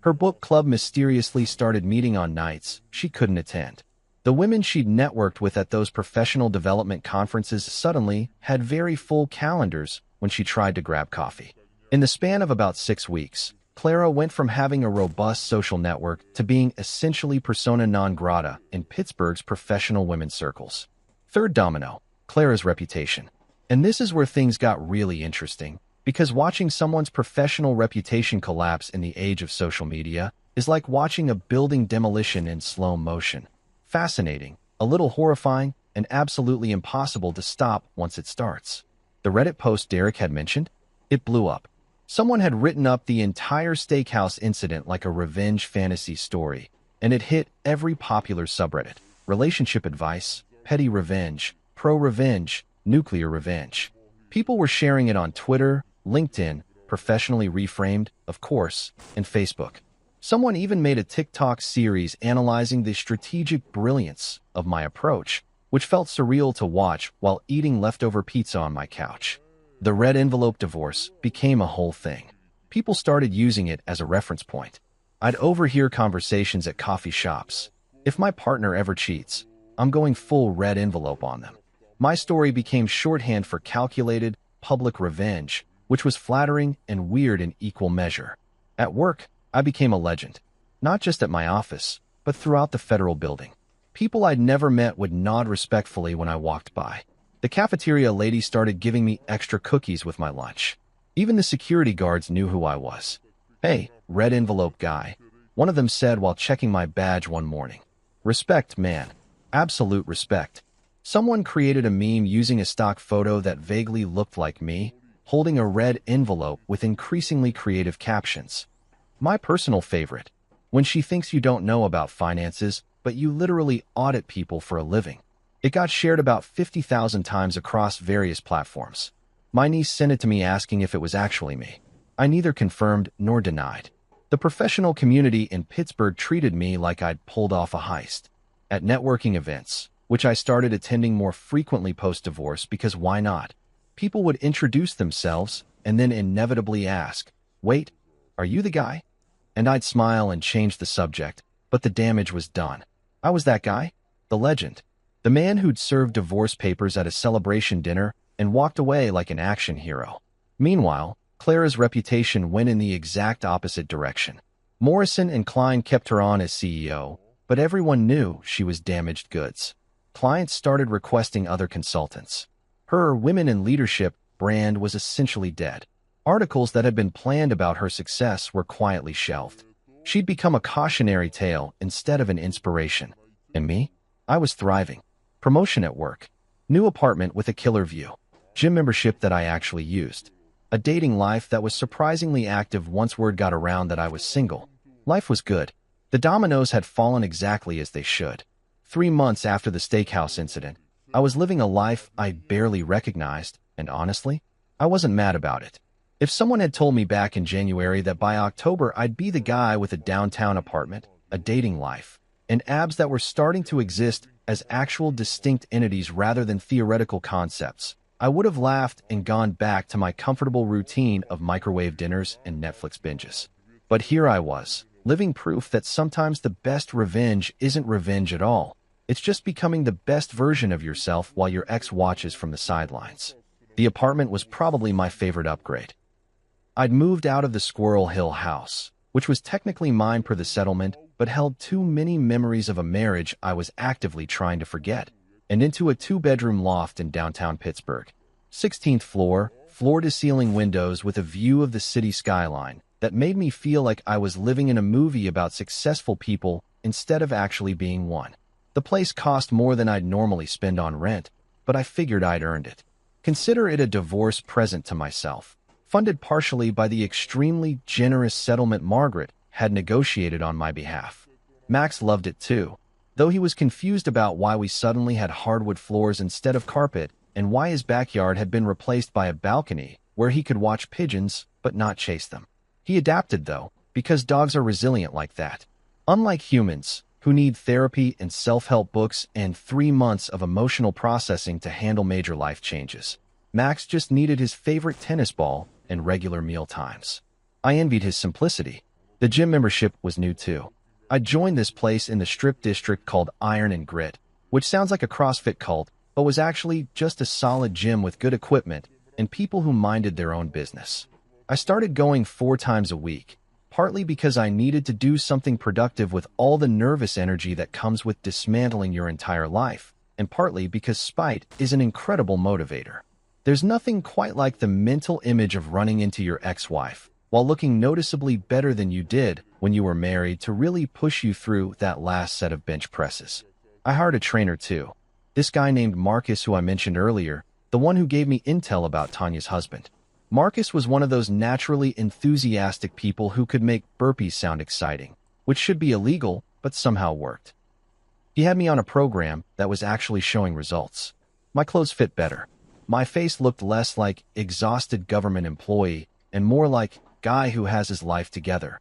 Her book club mysteriously started meeting on nights she couldn't attend. The women she'd networked with at those professional development conferences suddenly had very full calendars when she tried to grab coffee. In the span of about 6 weeks, Clara went from having a robust social network to being essentially persona non grata in Pittsburgh's professional women's circles. Third domino, Clara's reputation. And this is where things got really interesting, because watching someone's professional reputation collapse in the age of social media is like watching a building demolition in slow motion. Fascinating, a little horrifying, and absolutely impossible to stop once it starts. The Reddit post Derek had mentioned? It blew up. Someone had written up the entire steakhouse incident like a revenge fantasy story, and it hit every popular subreddit. Relationship advice, petty revenge, pro-revenge, nuclear revenge. People were sharing it on Twitter, LinkedIn, professionally reframed, of course, and Facebook. Someone even made a TikTok series analyzing the strategic brilliance of my approach, which felt surreal to watch while eating leftover pizza on my couch. The red envelope divorce became a whole thing. People started using it as a reference point. I'd overhear conversations at coffee shops. If my partner ever cheats, I'm going full red envelope on them. My story became shorthand for calculated, public revenge, which was flattering and weird in equal measure. At work, I became a legend, not just at my office, but throughout the federal building. People I'd never met would nod respectfully when I walked by. The cafeteria lady started giving me extra cookies with my lunch. Even the security guards knew who I was. "Hey, red envelope guy," one of them said while checking my badge one morning. Respect, man. Absolute respect. Someone created a meme using a stock photo that vaguely looked like me, holding a red envelope with increasingly creative captions. My personal favorite: when she thinks you don't know about finances, but you literally audit people for a living. It got shared about 50,000 times across various platforms. My niece sent it to me asking if it was actually me. I neither confirmed nor denied. The professional community in Pittsburgh treated me like I'd pulled off a heist. At networking events, which I started attending more frequently post-divorce because why not? People would introduce themselves and then inevitably ask, "Wait, are you the guy?" And I'd smile and change the subject, but the damage was done. I was that guy, the legend, the man who'd served divorce papers at a celebration dinner and walked away like an action hero. Meanwhile, Clara's reputation went in the exact opposite direction. Morrison and Klein kept her on as CEO, but everyone knew she was damaged goods. Clients started requesting other consultants. Her Women in Leadership brand was essentially dead. Articles that had been planned about her success were quietly shelved. She'd become a cautionary tale instead of an inspiration. And me? I was thriving. Promotion at work. New apartment with a killer view. Gym membership that I actually used. A dating life that was surprisingly active once word got around that I was single. Life was good. The dominoes had fallen exactly as they should. 3 months after the steakhouse incident, I was living a life I barely recognized, and honestly, I wasn't mad about it. If someone had told me back in January that by October I'd be the guy with a downtown apartment, a dating life, and abs that were starting to exist as actual distinct entities rather than theoretical concepts, I would have laughed and gone back to my comfortable routine of microwave dinners and Netflix binges. But here I was, living proof that sometimes the best revenge isn't revenge at all. It's just becoming the best version of yourself while your ex watches from the sidelines. The apartment was probably my favorite upgrade. I'd moved out of the Squirrel Hill house, which was technically mine per the settlement, but held too many memories of a marriage I was actively trying to forget, and into a 2-bedroom loft in downtown Pittsburgh. 16th floor, floor-to-ceiling windows with a view of the city skyline that made me feel like I was living in a movie about successful people instead of actually being one. The place cost more than I'd normally spend on rent, but I figured I'd earned it. Consider it a divorce present to myself, funded partially by the extremely generous settlement Margaret had negotiated on my behalf. Max loved it too, though he was confused about why we suddenly had hardwood floors instead of carpet and why his backyard had been replaced by a balcony where he could watch pigeons but not chase them. He adapted though, because dogs are resilient like that. Unlike humans, who need therapy and self-help books and 3 months of emotional processing to handle major life changes, Max just needed his favorite tennis ball and regular meal times. I envied his simplicity. The gym membership was new too. I joined this place in the Strip district called Iron and Grit, which sounds like a CrossFit cult, but was actually just a solid gym with good equipment and people who minded their own business. I started going 4 times a week, partly because I needed to do something productive with all the nervous energy that comes with dismantling your entire life, and partly because spite is an incredible motivator. There's nothing quite like the mental image of running into your ex-wife, while looking noticeably better than you did when you were married to really push you through that last set of bench presses. I hired a trainer too. This guy named Marcus who I mentioned earlier, the one who gave me intel about Tanya's husband. Marcus was one of those naturally enthusiastic people who could make burpees sound exciting, which should be illegal, but somehow worked. He had me on a program that was actually showing results. My clothes fit better. My face looked less like exhausted government employee and more like guy who has his life together.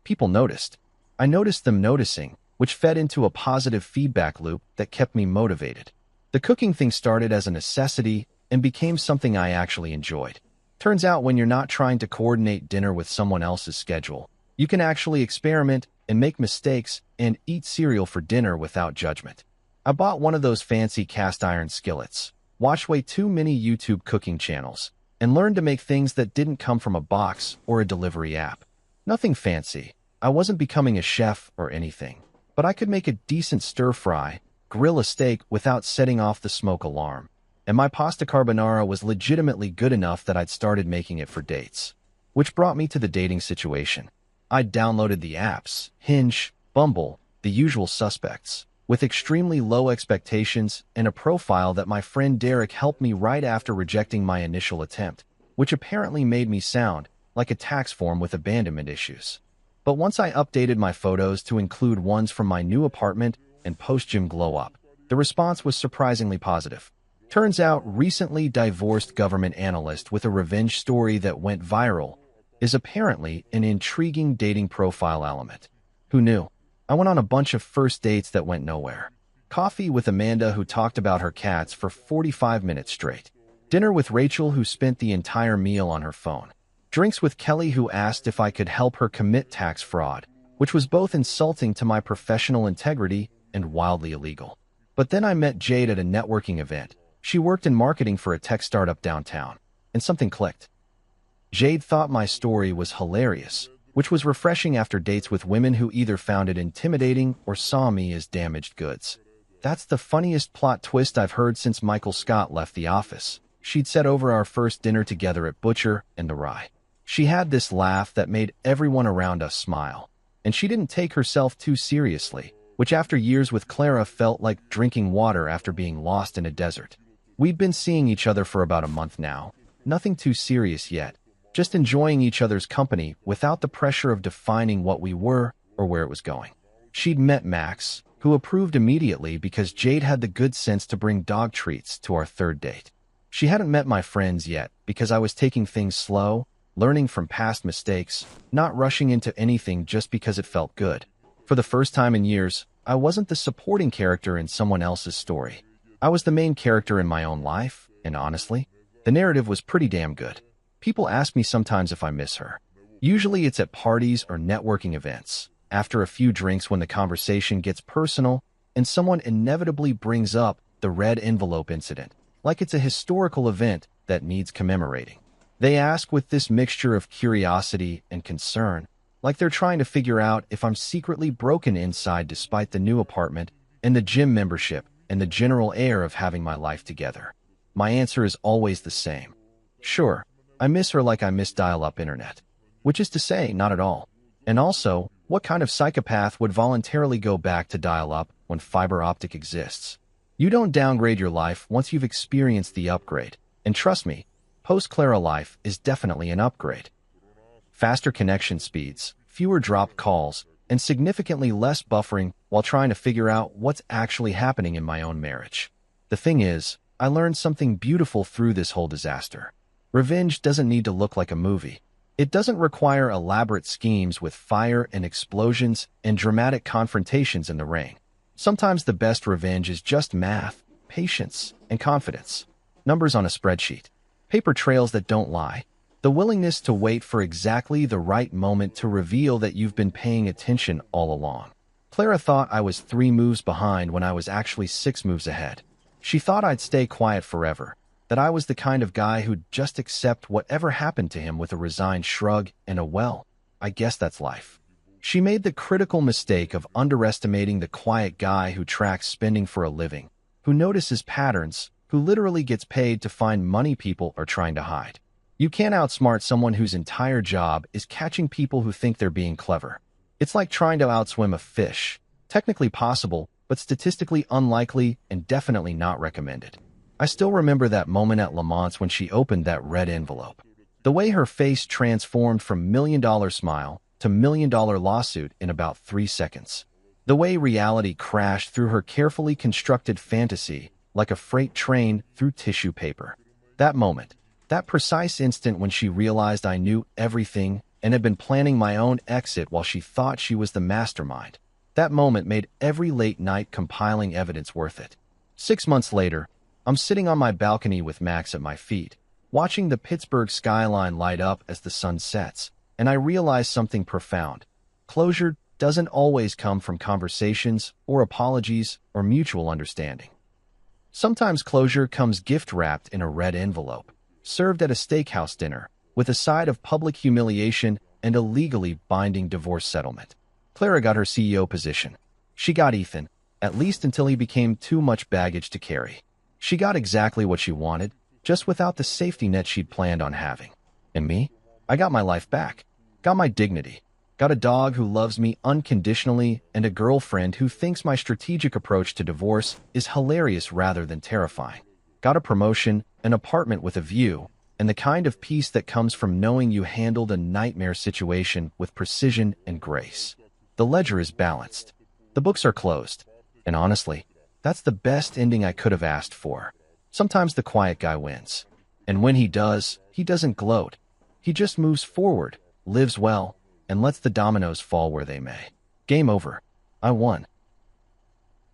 People noticed. I noticed them noticing, which fed into a positive feedback loop that kept me motivated. The cooking thing started as a necessity and became something I actually enjoyed. Turns out when you're not trying to coordinate dinner with someone else's schedule, you can actually experiment and make mistakes and eat cereal for dinner without judgment. I bought one of those fancy cast iron skillets, watched way too many YouTube cooking channels, and learned to make things that didn't come from a box or a delivery app. Nothing fancy. I wasn't becoming a chef or anything, but I could make a decent stir-fry, grill a steak without setting off the smoke alarm. And my pasta carbonara was legitimately good enough that I'd started making it for dates. Which brought me to the dating situation. I'd downloaded the apps, Hinge, Bumble, the usual suspects, with extremely low expectations and a profile that my friend Derek helped me write after rejecting my initial attempt, which apparently made me sound like a tax form with abandonment issues. But once I updated my photos to include ones from my new apartment and post-gym glow-up, the response was surprisingly positive. Turns out, recently divorced government analyst with a revenge story that went viral is apparently an intriguing dating profile element. Who knew? I went on a bunch of first dates that went nowhere. Coffee with Amanda who talked about her cats for 45 minutes straight. Dinner with Rachel who spent the entire meal on her phone. Drinks with Kelly who asked if I could help her commit tax fraud, which was both insulting to my professional integrity and wildly illegal. But then I met Jade at a networking event. She worked in marketing for a tech startup downtown, and something clicked. Jade thought my story was hilarious, which was refreshing after dates with women who either found it intimidating or saw me as damaged goods. That's the funniest plot twist I've heard since Michael Scott left The Office. She'd said over our first dinner together at Butcher and the Rye. She had this laugh that made everyone around us smile, and she didn't take herself too seriously, which after years with Clara felt like drinking water after being lost in a desert. We'd been seeing each other for about a month now, nothing too serious yet, just enjoying each other's company without the pressure of defining what we were or where it was going. She'd met Max, who approved immediately because Jade had the good sense to bring dog treats to our third date. She hadn't met my friends yet because I was taking things slow, learning from past mistakes, not rushing into anything just because it felt good. For the first time in years, I wasn't the supporting character in someone else's story. I was the main character in my own life, and honestly, the narrative was pretty damn good. People ask me sometimes if I miss her. Usually it's at parties or networking events, after a few drinks when the conversation gets personal and someone inevitably brings up the red envelope incident, like it's a historical event that needs commemorating. They ask with this mixture of curiosity and concern, like they're trying to figure out if I'm secretly broken inside despite the new apartment and the gym membership and the general air of having my life together. My answer is always the same. Sure, I miss her like I miss dial-up internet. Which is to say, not at all. And also, what kind of psychopath would voluntarily go back to dial-up when fiber optic exists? You don't downgrade your life once you've experienced the upgrade. And trust me, post-Clara life is definitely an upgrade. Faster connection speeds, fewer dropped calls, and significantly less buffering while trying to figure out what's actually happening in my own marriage. The thing is, I learned something beautiful through this whole disaster. Revenge doesn't need to look like a movie. It doesn't require elaborate schemes with fire and explosions and dramatic confrontations in the ring. Sometimes the best revenge is just math, patience, and confidence. Numbers on a spreadsheet. Paper trails that don't lie. The willingness to wait for exactly the right moment to reveal that you've been paying attention all along. Clara thought I was 3 moves behind when I was actually 6 moves ahead. She thought I'd stay quiet forever, that I was the kind of guy who'd just accept whatever happened to him with a resigned shrug and a well, I guess that's life. She made the critical mistake of underestimating the quiet guy who tracks spending for a living, who notices patterns, who literally gets paid to find money people are trying to hide. You can't outsmart someone whose entire job is catching people who think they're being clever. It's like trying to outswim a fish. Technically possible, but statistically unlikely and definitely not recommended. I still remember that moment at Lamont's when she opened that red envelope. The way her face transformed from million-dollar smile to million-dollar lawsuit in about 3 seconds. The way reality crashed through her carefully constructed fantasy like a freight train through tissue paper. That moment, that precise instant when she realized I knew everything and had been planning my own exit while she thought she was the mastermind. That moment made every late night compiling evidence worth it. 6 months later, I'm sitting on my balcony with Max at my feet, watching the Pittsburgh skyline light up as the sun sets, and I realize something profound. Closure doesn't always come from conversations or apologies or mutual understanding. Sometimes closure comes gift-wrapped in a red envelope, served at a steakhouse dinner, with a side of public humiliation and a legally binding divorce settlement. Clara got her CEO position. She got Ethan, at least until he became too much baggage to carry. She got exactly what she wanted, just without the safety net she'd planned on having. And me? I got my life back. Got my dignity. Got a dog who loves me unconditionally and a girlfriend who thinks my strategic approach to divorce is hilarious rather than terrifying. Got a promotion, an apartment with a view, and the kind of peace that comes from knowing you handled a nightmare situation with precision and grace. The ledger is balanced. The books are closed. And honestly, that's the best ending I could have asked for. Sometimes the quiet guy wins. And when he does, he doesn't gloat. He just moves forward, lives well, and lets the dominoes fall where they may. Game over. I won.